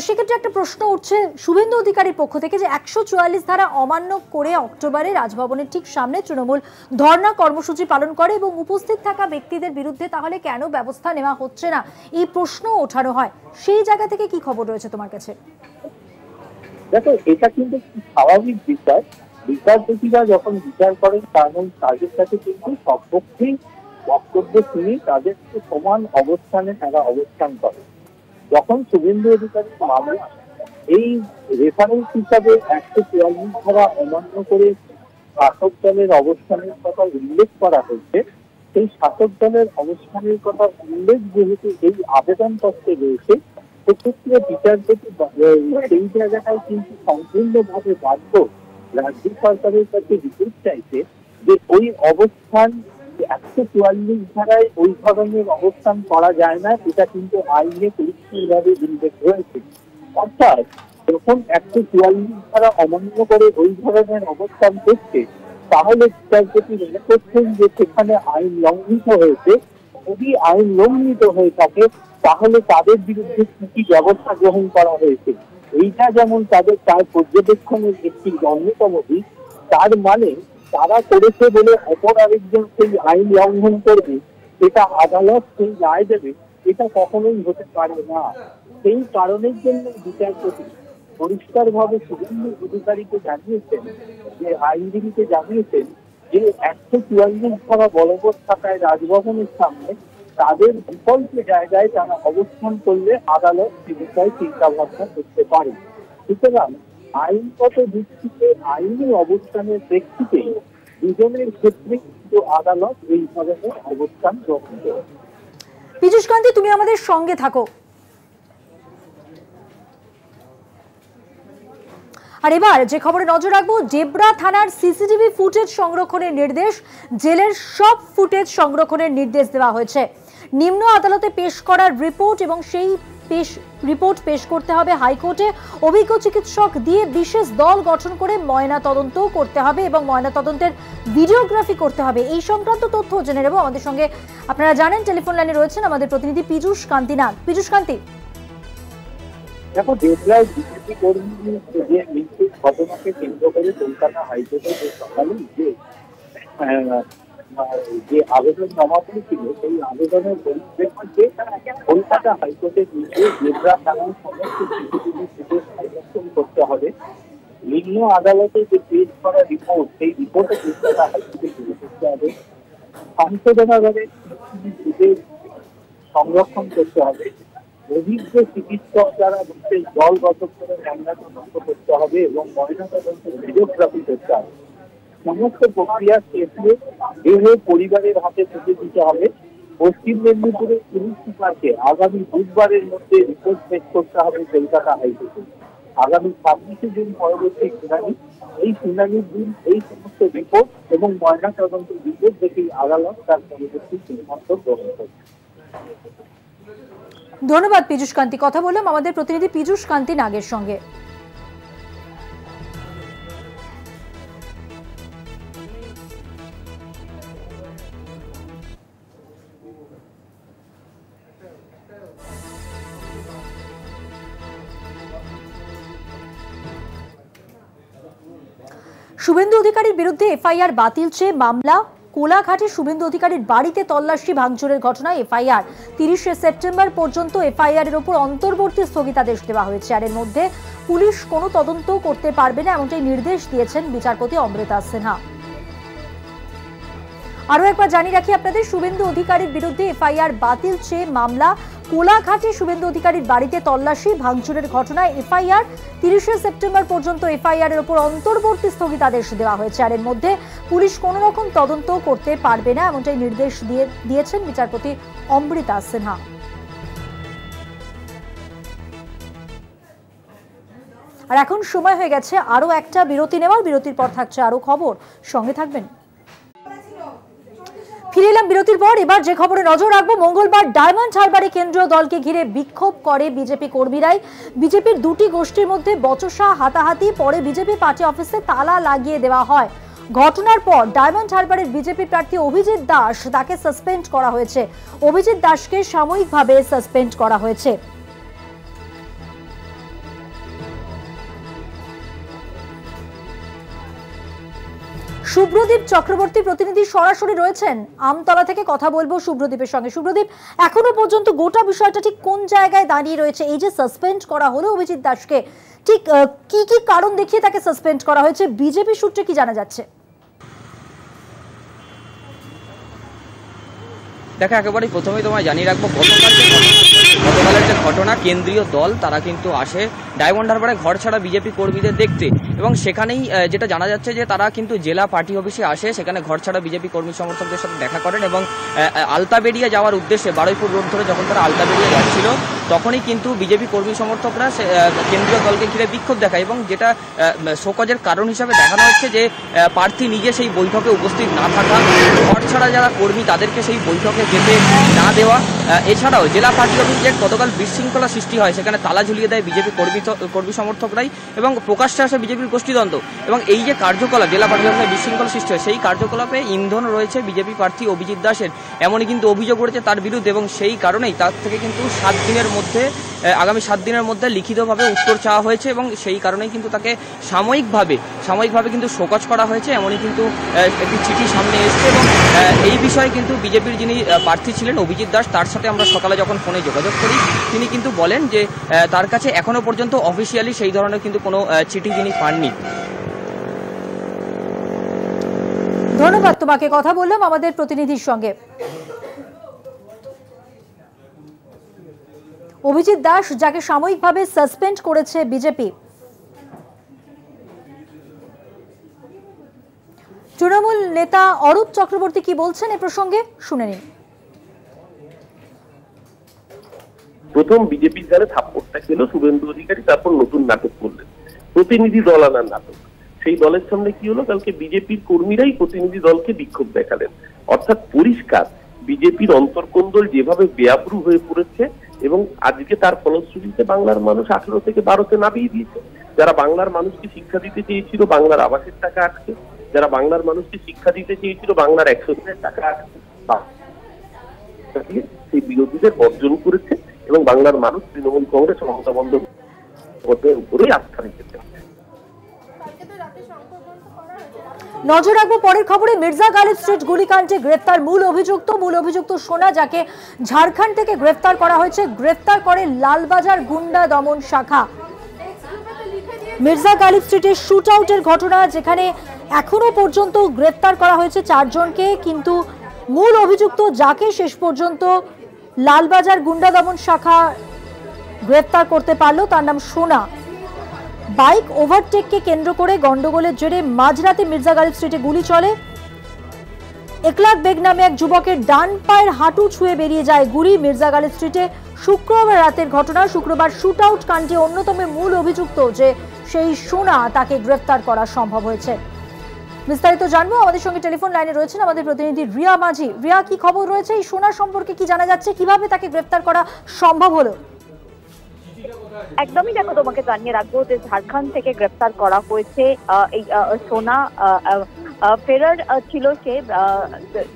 সেক্ষেত্রে একটা প্রশ্ন উঠছে শুভেন্দু অধিকারীর পক্ষ থেকে যে 144 ধারা অমান্য করে অক্টোবরে রাজভবনের ঠিক সামনে তৃণমূল ধর্ণা কর্মসূচি পালন করে এবং উপস্থিত থাকা ব্যক্তিদের বিরুদ্ধে তাহলে কেন ব্যবস্থা নেওয়া হচ্ছে না, এই প্রশ্ন ওঠানো হয়। সেই জায়গা থেকে কি খবর রয়েছে তোমার কাছে? দেখো, এটা কিন্তু স্বাভাবিক বিষয়। বিচারপতিরা যখন বিচার করেন কারণ তাদের কাছে কিন্তু সবপক্ষেই বক্তব্য শুনি তাদেরকে সমান অবস্থানে তারা অবস্থান করে। যখন শুভেন্দু অধিকারী মামলা এই রেফারেন্স হিসাবে 144 ধারা অমান্য করে শাসক দলের অবস্থানের কথা উল্লেখ করা হয়েছে, সেই শাসক দলের অবস্থানের কথা উল্লেখ যেহেতু এই আবেদন পত্রে রয়েছে, সেক্ষেত্রে বিচারপতি সেই জায়গাটায় কিন্তু সম্পূর্ণভাবে বাধ্য রাজ্য সরকারের কাছে রিপোর্ট চাইছে যে ওই অবস্থান 144 ধারায় ওই ধরনের অবস্থান করা যায় না, এটা কিন্তু আইনে পরিষ্কারভাবে উল্লেখ রয়েছে। অর্থাৎ যখন 144 ধারা অমান্য করে ওই ধরনের অবস্থান করছে, তাহলে বিচারপতি মনে করছেন যে সেখানে আইন লঙ্ঘিত হয়েছে। যদি আইন লঙ্ঘিত হয়ে থাকে তাহলে তাদের বিরুদ্ধে কি কি ব্যবস্থা গ্রহণ করা হয়েছে, এইটা যেমন তার পর্যবেক্ষণের একটি অন্যতম দিক। তার মানে তারা করেছে বলে অপর আরেকজন সেই আইন লঙ্ঘন করবে, এটা আদালত সেই রায় দেবে, এটা কখনোই হতে পারে না। সেই কারণের জন্য বিচারপতি পরিষ্কারভাবে শুভেন্দু অধিকারীকে জানিয়েছেন, যে আইনজীবীকে জানিয়েছেন যে 144 ধারা বলবৎ থাকায় রাজভবনের সামনে তাদের বিকল্প জায়গায় তারা অবস্থান করলে আদালত সে বিষয়ে চিন্তা ভাবনা করতে পারে। সুতরাং আইনগত ভিত্তিতে আইনি অবস্থানের প্রেক্ষিতে দুজনের ক্ষেত্রে কিন্তু আদালত এই ধরনের অবস্থান গ্রহণ করে। পীযূষ কান্তি, তুমি আমাদের সঙ্গে থাকো। আর এবার যে খবরে নজর রাখবো, ডেবরা থানার সিসিটিভি ফুটেজ সংরক্ষণের নির্দেশ, জেলের সব ফুটেজ সংরক্ষণের নির্দেশ দেওয়া হয়েছে। নিম্ন আদালতে পেশ করার রিপোর্ট এবং সেই রিপোর্ট পেশ করতে হবে হাইকোর্টে। অভিজ্ঞ চিকিৎসক দিয়ে বিশেষ দল গঠন করে ময়না তদন্ত করতে হবে এবং ময়না তদন্তের ভিডিওগ্রাফি করতে হবে। এই সংক্রান্ত তথ্য জেনে নেব। আমাদের সঙ্গে আপনারা জানেন টেলিফোন লাইনে রয়েছেন আমাদের প্রতিনিধি পীযূষ কান্তি নাগ। পীযূষ কান্তি, দেখো, ডেবরায় বিজেপি কর্মী যে মৃত্যুর ঘটনাকে কেন্দ্র করে কলকাতা হাইকোর্টে যে সকালে যে আবেদন জমা করেছিল, সেই আবেদনের পরিপ্রেক্ষিতে কলকাতা হাইকোর্টের নিচে ডেবরা থানার সমস্ত সিসিটিভি ফুটেজ সংরক্ষণ করতে হবে। নিম্ন আদালতে যে পেশ করা রিপোর্ট, সেই রিপোর্টে কলকাতা হাইকোর্টে তুলে ধরতে হবে। সংশোধনাগারে সিসিটিভি ফুটেজ সংরক্ষণ করতে হবে। অভিজ্ঞ চিকিৎসক দ্বারা বিশেষ দল গঠন করে ময়না তদন্ত করতে হবে এবং ময়না তদন্তের ভিডিওগ্রাফি করতে হবে। সমস্ত প্রক্রিয়া শেষে দেহে পরিবারের হাতে তুলে দিতে হবে। পশ্চিম মেদিনীপুরের পুলিশ সুপারকে আগামী বুধবারের মধ্যে রিপোর্ট পেশ করতে হবে কলকাতা হাইকোর্টে। আগামী 26শে জুন পরবর্তী শুনানি। এই শুনানির দিন এই সমস্ত রিপোর্ট এবং ময়না তদন্তের রিপোর্ট দেখেই আদালত তার পরবর্তী সিদ্ধান্ত গ্রহণ করবে। ধন্যবাদ পীযূষ কান্তি। কথা বললাম আমাদের প্রতিনিধি পীযূষ কান্তি নাগের সঙ্গে। শুভেন্দু অধিকারীর বিরুদ্ধে এফআইআর বাতিল চেয়ে মামলা। কোলাঘাটে শুভেন্দু অধিকারীর বাড়িতে তল্লাশি ভাঙচুরের ঘটনায় এফআইআর। 30শে সেপ্টেম্বর পর্যন্ত এফআইআর এর উপর অন্তর্বর্তী স্থগিতাদেশ দেওয়া হয়েছে। আর এর মধ্যে পুলিশ কোনো তদন্ত করতে পারবে না এমনটাই নির্দেশ দিয়েছেন বিচারপতি অমৃতা সিনহা। আরো একবার জানিয়ে রাখি আপনাদের, শুভেন্দু অধিকারীর বিরুদ্ধে এফআইআর বাতিল চেয়ে মামলা। কোলাঘাটে শুভেন্দু অধিকারীর বাড়িতে তল্লাশি ভাঙচুরের ঘটনায় এফআইআর। 30শে সেপ্টেম্বর পর্যন্ত এফআইআর এর উপর অন্তর্বর্তী স্থগিতাদেশ দেওয়া হয়েছে। আর এর মধ্যে পুলিশ কোনো রকম তদন্ত করতে পারবে না এমনটাই নির্দেশ দিয়েছেন বিচারপতি অমৃতা সিনহা। আর এখন সময় হয়ে গেছে আরো একটা বিরতি নেওয়ার। বিরতির পর থাকছে আরো খবর, সঙ্গে থাকবেন। ফিরে এলাম বিরতির পর। এবার যে খবরে নজর রাখবো, মঙ্গলবার ডায়মন্ড হারবারে কেন্দ্রীয় দলকে ঘিরে বিক্ষোভ করে বিজেপি কর্মীরাই। বিজেপির দুটি গোষ্ঠীর মধ্যে বচসা, হাতাহাতি, পরে বিজেপি পার্টি অফিসে তালা লাগিয়ে দেওয়া হয়। ঘটনার পর ডায়মন্ড হারবারের বিজেপি প্রার্থী অভিজিৎ দাস, তাকে সাসপেন্ড করা হয়েছে। অভিজিৎ দাসকে সাময়িকভাবে সাসপেন্ড করা হয়েছে। শুভ্রদীপ চক্রবর্তী প্রতিনিধি সরাসরি রয়েছেন আমতলা থেকে, কথা বলবো শুভ্রদীপের সঙ্গে। শুভ্রদীপ, এখনো পর্যন্ত গোটা বিষয়টা ঠিক কোন জায়গায় দাঁড়িয়ে রয়েছে? এই যে সাসপেন্ড করা হলো অভিজিৎ দাসকে, ঠিক কি কি কারণ দেখিয়ে তাকে সাসপেন্ড করা হয়েছে, বিজেপি সূত্রে কি জানা যাচ্ছে? দেখো, একেবারেই প্রথমেই তোমায় জানিয়ে রাখবো, গতকালের যে ঘটনা, কেন্দ্রীয় দল তারা কিন্তু আসে ডায়মন্ড হারবারে ঘর ছাড়া বিজেপি কর্মীদের দেখতে, এবং সেখানেই যেটা জানা যাচ্ছে যে তারা কিন্তু জেলা পার্টি অফিসে আসে, সেখানে ঘর ছাড়া বিজেপি কর্মী সমর্থকদের সাথে দেখা করেন, এবং আলতাবেড়িয়া যাওয়ার উদ্দেশ্যে বারুইপুর রোড ধরে যখন তারা আলতাবেড়িয়া যাচ্ছিল তখনই কিন্তু বিজেপি কর্মী সমর্থকরা কেন্দ্রীয় দলকে ঘিরে বিক্ষোভ দেখায়, এবং যেটা শোকজের কারণ হিসাবে দেখানো হচ্ছে যে প্রার্থী নিজে সেই বৈঠকে উপস্থিত না থাকা, ঘর ছাড়া যারা কর্মী তাদেরকে সেই বৈঠকে যেতে না দেওয়া, এছাড়াও জেলা পার্টি অফিসে গতকাল বিশৃঙ্খলা সৃষ্টি হয়, সেখানে তালা ঝুলিয়ে দেয় বিজেপি কর্মী সমর্থকরাই, এবং প্রকাশ্যে আসে বিজেপির গোষ্ঠীদ্বন্দ্ব, এবং এই যে কার্যকলাপ জেলা পার্টি অফিসে বিশৃঙ্খলা সৃষ্টি হয় সেই কার্যকলাপে ইন্ধন রয়েছে বিজেপি প্রার্থী অভিজিৎ দাসের, এমনই কিন্তু অভিযোগ উঠেছে তার বিরুদ্ধে, এবং সেই কারণেই তার থেকে কিন্তু আগামী 7 দিনের মধ্যে লিখিতভাবে উত্তর চাওয়া হয়েছে, এবং সেই কারণেই কিন্তু তাকে সাময়িকভাবে কিন্তু শোকজ করা হয়েছে, এমনই কিন্তু একটি চিঠি সামনে এসেছে। এবং এই বিষয়ে কিন্তু বিজেপির যিনি প্রার্থী ছিলেন অভিজিৎ দাস, তার সাথে আমরা সকালে যখন ফোনে যোগাযোগ করি তিনি কিন্তু বলেন যে তার কাছে এখনো পর্যন্ত অফিসিয়ালি সেই ধরনের কিন্তু কোনো চিঠি তিনি পাননি। ধন্যবাদ তোমাকে, কথা বললাম আমাদের প্রতিনিধির সঙ্গে। অভিজিৎ দাস যাকে সাময়িকভাবে সাসপেন্ড করেছে বিজেপি, তৃণমূল নেতা অরূপ চক্রবর্তী কি বলছেন এ প্রসঙ্গে শুনে নিন। প্রথম বিজেপির গানে থাপ্পড়টা খেলো শুভেন্দু অধিকারী, তারপর নতুন নাটক করলেন, প্রতিনিধি দল আনার নাটক। সেই দলের সামনে কি হলো, কালকে বিজেপির কর্মীরাই প্রতিনিধি দলকে বিক্ষোভ দেখালেন। অর্থাৎ পরিষ্কার বিজেপির অন্তর্কোন্দল যেভাবে বেআব্রু হয়ে পড়েছে, এবং আজকে তার ফলশ্রুতিতে বাংলার মানুষ 18 থেকে 12-তে নামিয়ে দিয়েছে। যারা বাংলার মানুষকে শিক্ষা দিতে চেয়েছিল বাংলার আবাসের টাকা আটকে, যারা বাংলার মানুষকে শিক্ষা দিতে চেয়েছিল বাংলার 100 দিনের টাকা আটকে, সেই বিরোধীদের বর্জন করেছে, এবং বাংলার মানুষ তৃণমূল কংগ্রেস মমতা বন্দ্যোপাধ্যায়ের উপরেই আস্থা রেখেছে। নজর রাখবো পরের খবরে। মির্জা গালিব স্ট্রিট গুলিকাণ্ডে গ্রেফতার মূল অভিযুক্ত সোনা, যাকে ঝাড়খণ্ড থেকে গ্রেফতার করা হয়েছে। গ্রেফতার করে লালবাজার গুন্ডা দমন শাখা। মির্জা গালিব স্ট্রিটের শুট আউটের ঘটনা, যেখানে এখনো পর্যন্ত গ্রেফতার করা হয়েছে 4 জনকে, কিন্তু মূল অভিযুক্ত যাকে শেষ পর্যন্ত লালবাজার গুন্ডা দমন শাখা গ্রেফতার করতে পারলো তার নাম সোনা। বাইক ওভারটেককে কেন্দ্র করে গন্ডগোলের জেরে মাঝরাতে মির্জা গালিব স্ট্রিটে গুলি চলে। একলাক বেগ নামে এক যুবকের ডান পায়ের হাঁটু ছুঁয়ে বেরিয়ে যায় গুলি। মির্জা গালিব স্ট্রিটে শুক্রবার রাতের ঘটনা। শুক্রবার শুট আউট কাণ্ডে অন্যতম মূল অভিযুক্ত যে সেই সোনা, তাকে গ্রেফতার করা সম্ভব হয়েছে। বিস্তারিত জানবো, আমাদের সঙ্গে টেলিফোন লাইনে রয়েছেন আমাদের প্রতিনিধি রিয়া মাঝি। রিয়া, কি খবর রয়েছে এই সোনা সম্পর্কে, কি জানা যাচ্ছে, কিভাবে তাকে গ্রেফতার করা সম্ভব হলো? একদমই, দেখো তোমাকে জানিয়ে রাখবো যে ঝাড়খণ্ড থেকে গ্রেফতার করা হয়েছে এই সোনা। ফেরার ছিল সে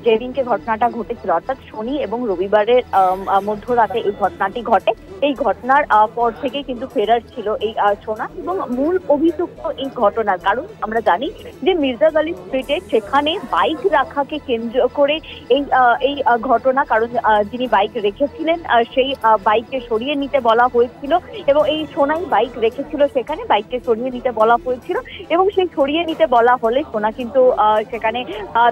যেদিনকে ঘটনাটা ঘটেছিল, অর্থাৎ শনি এবং রবিবারের মধ্যরাতে এই ঘটনাটি ঘটে। এই ঘটনার পর থেকে কিন্তু ফেরার ছিল এই সোনা, এবং মূল অভিযুক্ত এই ঘটনার কারণ আমরা জানি যে মির্জা গালিব স্ট্রিটে সেখানে বাইক রাখাকে কেন্দ্র করে এই ঘটনা। কারণ যিনি বাইক রেখেছিলেন সেই বাইককে সরিয়ে নিতে বলা হয়েছিল, এবং এই সোনাই বাইক রেখেছিল সেখানে, বাইককে সরিয়ে নিতে বলা হয়েছিল, এবং সেই সরিয়ে নিতে বলা হলে সোনা কিন্তু সেখানে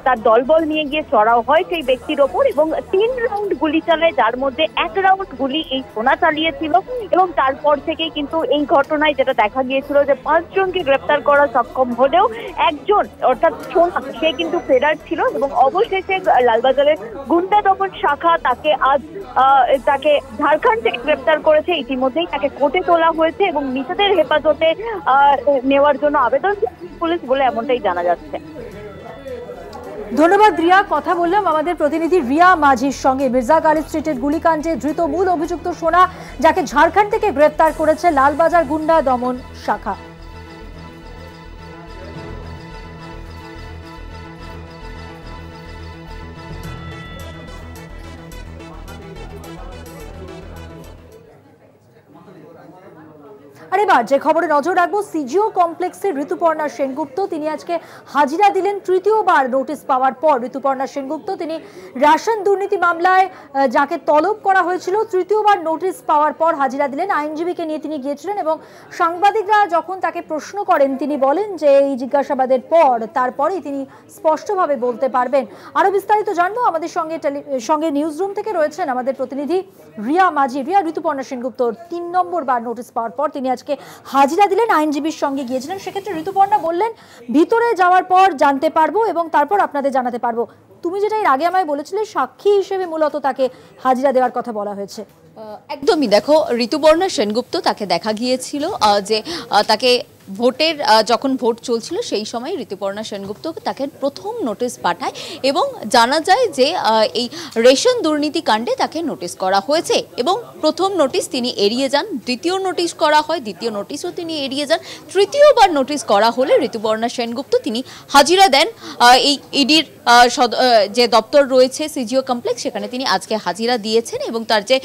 তার দলবল নিয়ে গিয়ে চড়াও হয় সেই ব্যক্তির ওপর, এবং 3 রাউন্ড গুলি চালায়, যার মধ্যে 1 রাউন্ড গুলি এই সোনা চালিয়েছিল। এবং তারপর থেকে কিন্তু এই ঘটনায় যেটা দেখা গিয়েছিল যে 5 জনকে গ্রেপ্তার করা সক্ষম হলেও একজন, অর্থাৎ সোনা, সে কিন্তু ফেরার ছিল, এবং অবশেষে লালবাজারের গুন্ডা দমন শাখা তাকে ঝাড়খণ্ড থেকে গ্রেপ্তার করেছে। ইতিমধ্যেই তাকে কোর্টে তোলা হয়েছে, এবং নিজেদের হেফাজতে নেওয়ার জন্য আবেদন পুলিশ বলে এমনটাই জানা যাচ্ছে। ধন্যবাদ রিয়া, কথা বললাম আমাদের প্রতিনিধি রিয়া মাঝির সঙ্গে। মির্জা গালিব স্ট্রিটের গুলিকাণ্ডে ধৃত মূল অভিযুক্ত সোনা, যাকে ঝাড়খণ্ড থেকে গ্রেফতার করেছে লালবাজার গুন্ডা দমন শাখা। আর এবার যে খবরে নজর রাখবো, সিজিও কমপ্লেক্সের ঋতুপর্ণা সেনগুপ্ত তিনি আজকে হাজিরা দিলেন। তৃতীয়বার নোটিশ পাওয়ার পর ঋতুপর্ণা সেনগুপ্ত তিনি রেশন দুর্নীতি মামলায় যাকে তলব করা হয়েছিল তৃতীয়বার নোটিশ পাওয়ার পর হাজিরা দিলেন। আইনজীবীকে নিয়ে তিনি গিয়েছিলেন এবং সাংবাদিকরা যখন তাকে প্রশ্ন করেন তিনি বলেন যে এই জিজ্ঞাসাবাদের পর তারপরেই তিনি স্পষ্টভাবে বলতে পারবেন। আরো বিস্তারিত জানবো, আমাদের সঙ্গে নিউজ রুম থেকে রয়েছেন আমাদের প্রতিনিধি রিয়া মাঝি। রিয়া, ঋতুপর্ণা সেনগুপ্ত 3 নম্বর বার নোটিশ পাওয়ার পর তিনি আজকে হাজিরা দিলেন, আইনজীবীর সঙ্গে গিয়েছিলেন। সেক্ষেত্রে ঋতুপর্ণা বললেন ভিতরে যাওয়ার পর জানতে পারবো এবং তারপর আপনাদের জানাতে পারবো। তুমি যেটা এর আগে আমায় বলেছিলে সাক্ষী হিসেবে মূলত তাকে হাজিরা দেওয়ার কথা বলা হয়েছে। একদমই, দেখো ঋতুপর্ণা সেনগুপ্ত তাকে দেখা গিয়েছিল যে তাকে ভোটের যখন ভোট চলছিল সেই সময় ঋতুপর্ণা সেনগুপ্ত তাকে প্রথম নোটিশ পাঠায় এবং জানা যায় যে এই রেশন দুর্নীতি কাণ্ডে তাকে নোটিশ করা হয়েছে এবং প্রথম নোটিশ তিনি এড়িয়ে যান, দ্বিতীয় নোটিশ করা হয়, দ্বিতীয় নোটিশও তিনি এড়িয়ে যান, তৃতীয়বার নোটিশ করা হলে ঋতুপর্ণা সেনগুপ্ত তিনি হাজিরা দেন এই ইডির যে দপ্তর রয়েছে সিজিও কমপ্লেক্স, সেখানে তিনি আজকে হাজিরা দিয়েছেন এবং তার যে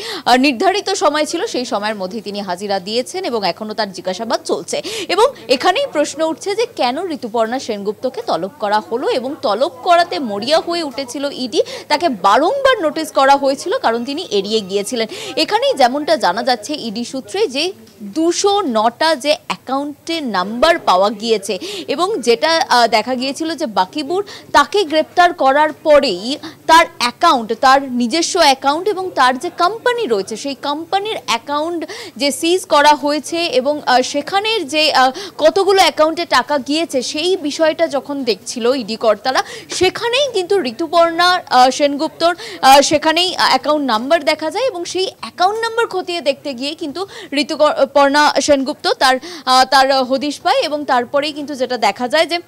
নির্ধারিত সময় ছিল সেই সময়ের মধ্যে তিনি হাজিরা দিয়েছেন এবং এখনো তার জিজ্ঞাসাবাদ চলছে। এবং এখানেই প্রশ্ন উঠছে যে কেন ঋতুপর্ণা সেনগুপ্তকে তলব করা হলো এবং তলব করাতে মরিয়া হয়ে উঠেছিল ইডি, তাকে বারংবার নোটিশ করা হয়েছিল কারণ তিনি এড়িয়ে গিয়েছিলেন। এখানেই যেমনটা জানা যাচ্ছে ইডি সূত্রে যে 209টা যে অ্যাকাউন্টের নাম্বার পাওয়া গিয়েছে এবং যেটা দেখা গিয়েছিল যে বাকিবুর তাকে গ্রেপ্তার করার পরেই তার অ্যাকাউন্ট, তার নিজস্ব অ্যাকাউন্ট এবং তার যে কোম্পানি রয়েছে সেই কোম্পানির অ্যাকাউন্ট যে সিজ করা হয়েছে এবং সেখানের যে কতগুলো অ্যাকাউন্টে টাকা গিয়েছে সেই বিষয়টা যখন দেখছিল ইডি কর্তারা, সেখানেই কিন্তু ঋতুপর্ণা সেনগুপ্তর সেখানেই অ্যাকাউন্ট নাম্বার দেখা যায় এবং সেই অ্যাকাউন্ট নাম্বার খতিয়ে দেখতে গিয়ে কিন্তু ঋতুপর্ণা সেনগুপ্ত তার হদিশ পায় এবং তারপরেই কিন্তু যেটা দেখা যায় যে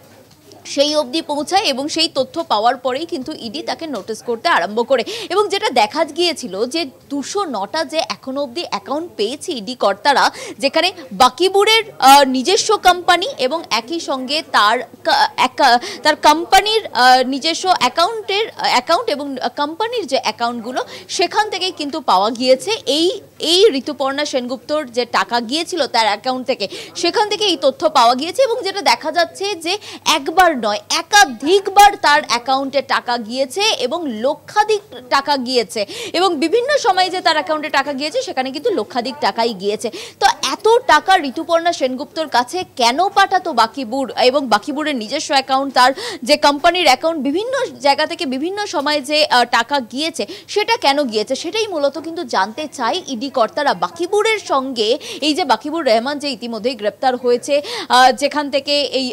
সেই অবধি পৌঁছায় এবং সেই তথ্য পাওয়ার পরেই কিন্তু ইডি তাকে নোটিশ করতে আরম্ভ করে এবং যেটা দেখা গিয়েছিল যে 209টা যে এখনো অবধি অ্যাকাউন্ট পেয়েছে ইডি কর্তারা, যেখানে বাকিবুরের নিজস্ব কোম্পানি এবং একই সঙ্গে তার কোম্পানির নিজস্ব অ্যাকাউন্ট এবং কোম্পানির যে অ্যাকাউন্টগুলো সেখান থেকে কিন্তু পাওয়া গিয়েছে এই ঋতুপর্ণা সেনগুপ্তর যে টাকা গিয়েছিল তার অ্যাকাউন্ট থেকে, সেখান থেকে এই তথ্য পাওয়া গিয়েছে এবং যেটা দেখা যাচ্ছে যে একবার নয় একাধিকবার তার অ্যাকাউন্টে টাকা গিয়েছে এবং লক্ষাধিক টাকা গিয়েছে এবং বিভিন্ন সময়ে যে তার অ্যাকাউন্টে টাকা গিয়েছে সেখানে কিন্তু লক্ষাধিক টাকাই গিয়েছে। তো এত টাকা ঋতুপর্ণা সেনগুপ্তর কাছে কেন পাঠাতো বাকিবুর এবং বাকিবুরের নিজস্ব অ্যাকাউন্ট, তার যে কোম্পানির অ্যাকাউন্ট, বিভিন্ন জায়গা থেকে বিভিন্ন সময়ে যে টাকা গিয়েছে সেটা কেন গিয়েছে সেটাই মূলত কিন্তু জানতে চাই ইডি কর্তারা। বাকিবুরের সঙ্গে এই যে বাকিবুর রহমান যে ইতিমধ্যেই গ্রেপ্তার হয়েছে, যেখান থেকে এই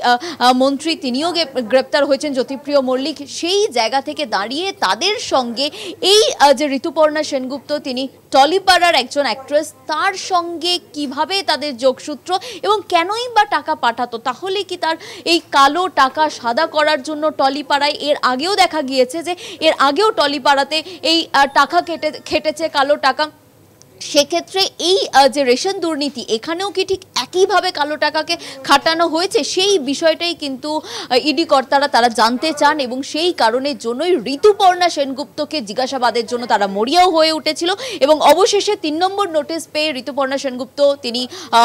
মন্ত্রী তিনিও গ্রেপ্তার হয়েছেন জ্যোতিপ্রিয় মল্লিক, সেই জায়গা থেকে দাঁড়িয়ে তাদের সঙ্গে এই যে ঋতুপর্ণা সেনগুপ্ত তিনি টলিপাড়ার একজন অ্যাক্ট্রেস, তার সঙ্গে কিভাবে তাদের যোগসূত্র এবং কেনই বা টাকা পাঠাতো, তাহলে কি তার এই কালো টাকা সাদা করার জন্য টলিপাড়ায় এর আগেও দেখা গিয়েছে যে এর আগেও টলিপাড়াতে এই টাকা খেটেছে কালো টাকা, সেক্ষেত্রে এই যে রেশন দুর্নীতি এখানেও কি ঠিক একইভাবে কালো টাকাকে খাটানো হয়েছে সেই বিষয়টাই কিন্তু ইডি কর্তারা তারা জানতে চান এবং সেই কারণের জন্যই ঋতুপর্ণা সেনগুপ্তকে জিজ্ঞাসাবাদের জন্য তারা মরিয়াও হয়ে উঠেছিল এবং অবশেষে 3 নম্বর নোটিশ পেয়ে ঋতুপর্ণা সেনগুপ্ত তিনি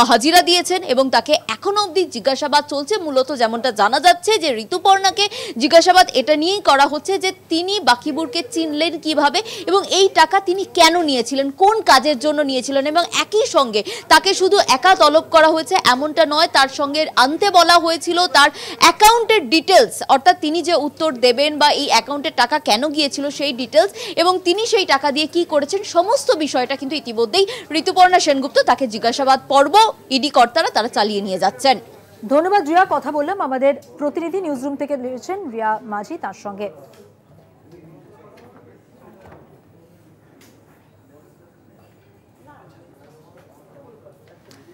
হাজিরা দিয়েছেন এবং তাকে এখনো অবধি জিজ্ঞাসাবাদ চলছে। মূলত যেমনটা জানা যাচ্ছে যে ঋতুপর্ণাকে জিজ্ঞাসাবাদ এটা নিয়েই করা হচ্ছে যে তিনি বাকিবুরকে চিনলেন কিভাবে এবং এই টাকা তিনি কেন নিয়েছিলেন, কোন কাজের জন্য নিয়েছিলেন এবং একই সঙ্গে তাকে শুধু একা তলব করা হয়েছে এমনটা নয়, তার সঙ্গে আনতে বলা হয়েছিল তার অ্যাকাউন্টের ডিটেলস, অর্থাৎ তিনি যে উত্তর দেবেন বা এই অ্যাকাউন্টের টাকা কেন গিয়েছিল সেই ডিটেলস এবং তিনি সেই টাকা দিয়ে কি করেছেন সমস্ত বিষয়টা কিন্তু ইতিমধ্যেই ঋতুপর্ণা সেনগুপ্ত তাকে জিজ্ঞাসাবাদ পর্ব ইডি কর্তারা তারা চালিয়ে নিয়ে যাচ্ছেন। ধন্যবাদ রিয়া, কথা বললাম আমাদের প্রতিনিধি নিউজরুম থেকে রয়েছেন রিয়া মাঝি, তার সঙ্গে।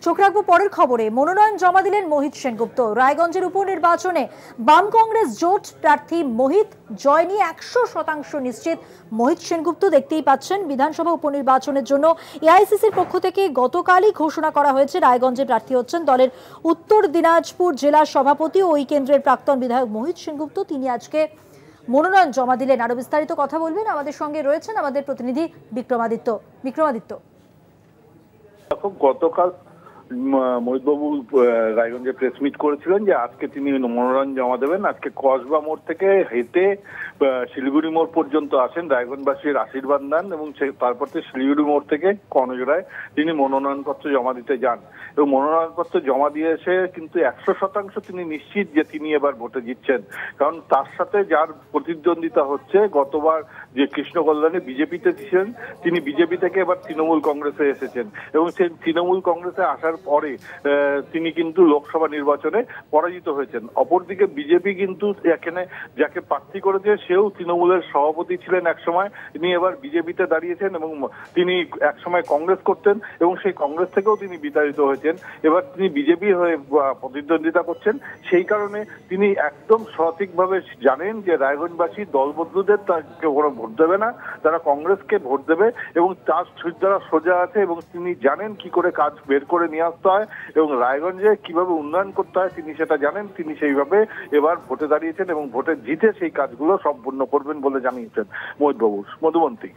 চোখ রাখবো পরের খবরে। মনোনয়ন জমা দিলেন মোহিত সেনগুপ্ত। রায়গঞ্জের উপনির্বাচনে বাম কংগ্রেস জোট প্রার্থী মোহিত জয় নিয়ে 100% নিশ্চিত মোহিত সেনগুপ্ত। দেখতেই পাচ্ছেন বিধানসভা উপনির্বাচনের জন্য এআইসিসির পক্ষ থেকে গতকালই ঘোষণা করা হয়েছে রায়গঞ্জে প্রার্থী হচ্ছেন দলের উত্তর দিনাজপুর জেলার সভাপতি ও ওই কেন্দ্রের প্রাক্তন বিধায়ক মোহিত সেনগুপ্ত। তিনি আজকে মনোনয়ন জমা দিলেন। আরো বিস্তারিত কথা বলবেন, আমাদের সঙ্গে রয়েছেন আমাদের প্রতিনিধি বিক্রমাদিত্য। মোহিতবাবু রায়গঞ্জে প্রেস মিট করেছিলেন যে আজকে তিনি মনোনয়ন জমা দেবেন। আজকে কসবা মোড় থেকে হেঁটে শিলিগুড়ি মোড় পর্যন্ত আসেন, রায়গঞ্জবাসীর আশীর্বাদ নেন এবং তারপর শিলিগুড়ি মোড় থেকে কর্ণজোড়ায় তিনি মনোনয়নপত্র জমা দিতে যান এবং মনোনয়নপত্র জমা দিয়ে এসে কিন্তু 100% তিনি নিশ্চিত যে তিনি এবার ভোটে জিতছেন। কারণ তার সাথে যার প্রতিদ্বন্দ্বিতা হচ্ছে, গতবার যে কৃষ্ণ কল্যাণী বিজেপিতে ছিলেন, তিনি বিজেপি থেকে এবার তৃণমূল কংগ্রেসে এসেছেন এবং সেই তৃণমূল কংগ্রেসে আসার পরে তিনি কিন্তু লোকসভা নির্বাচনে পরাজিত হয়েছেন। অপরদিকে বিজেপি কিন্তু এখানে যাকে প্রার্থী করেছে সেও তৃণমূলের সভাপতি ছিলেন একসময়, তিনি এবার বিজেপিতে দাঁড়িয়েছেন এবং তিনি একসময় কংগ্রেস করতেন এবং সেই কংগ্রেস থেকেও তিনি বিতাড়িত হয়েছেন। এবার তিনি বিজেপি হয়ে প্রতিদ্বন্দ্বিতা করছেন। সেই কারণে তিনি একদম সঠিকভাবে জানেন যে রায়গঞ্জবাসী দলবদ্ধদের তাকে কোনো ভোট দেবে না, তারা কংগ্রেসকে ভোট দেবে এবং তার দ্বারা সোজা আছে এবং তিনি জানেন কি করে কাজ বের করে নিয়ে আসতে হয় এবং রায়গঞ্জে কিভাবে উন্নয়ন করতে হয় তিনি সেটা জানেন। তিনি সেইভাবে এবার ভোটে দাঁড়িয়েছেন এবং ভোটে জিতে সেই কাজগুলো সম্পূর্ণ করবেন বলে জানিয়েছেন মোহিতবাবু। মধুবন্তী।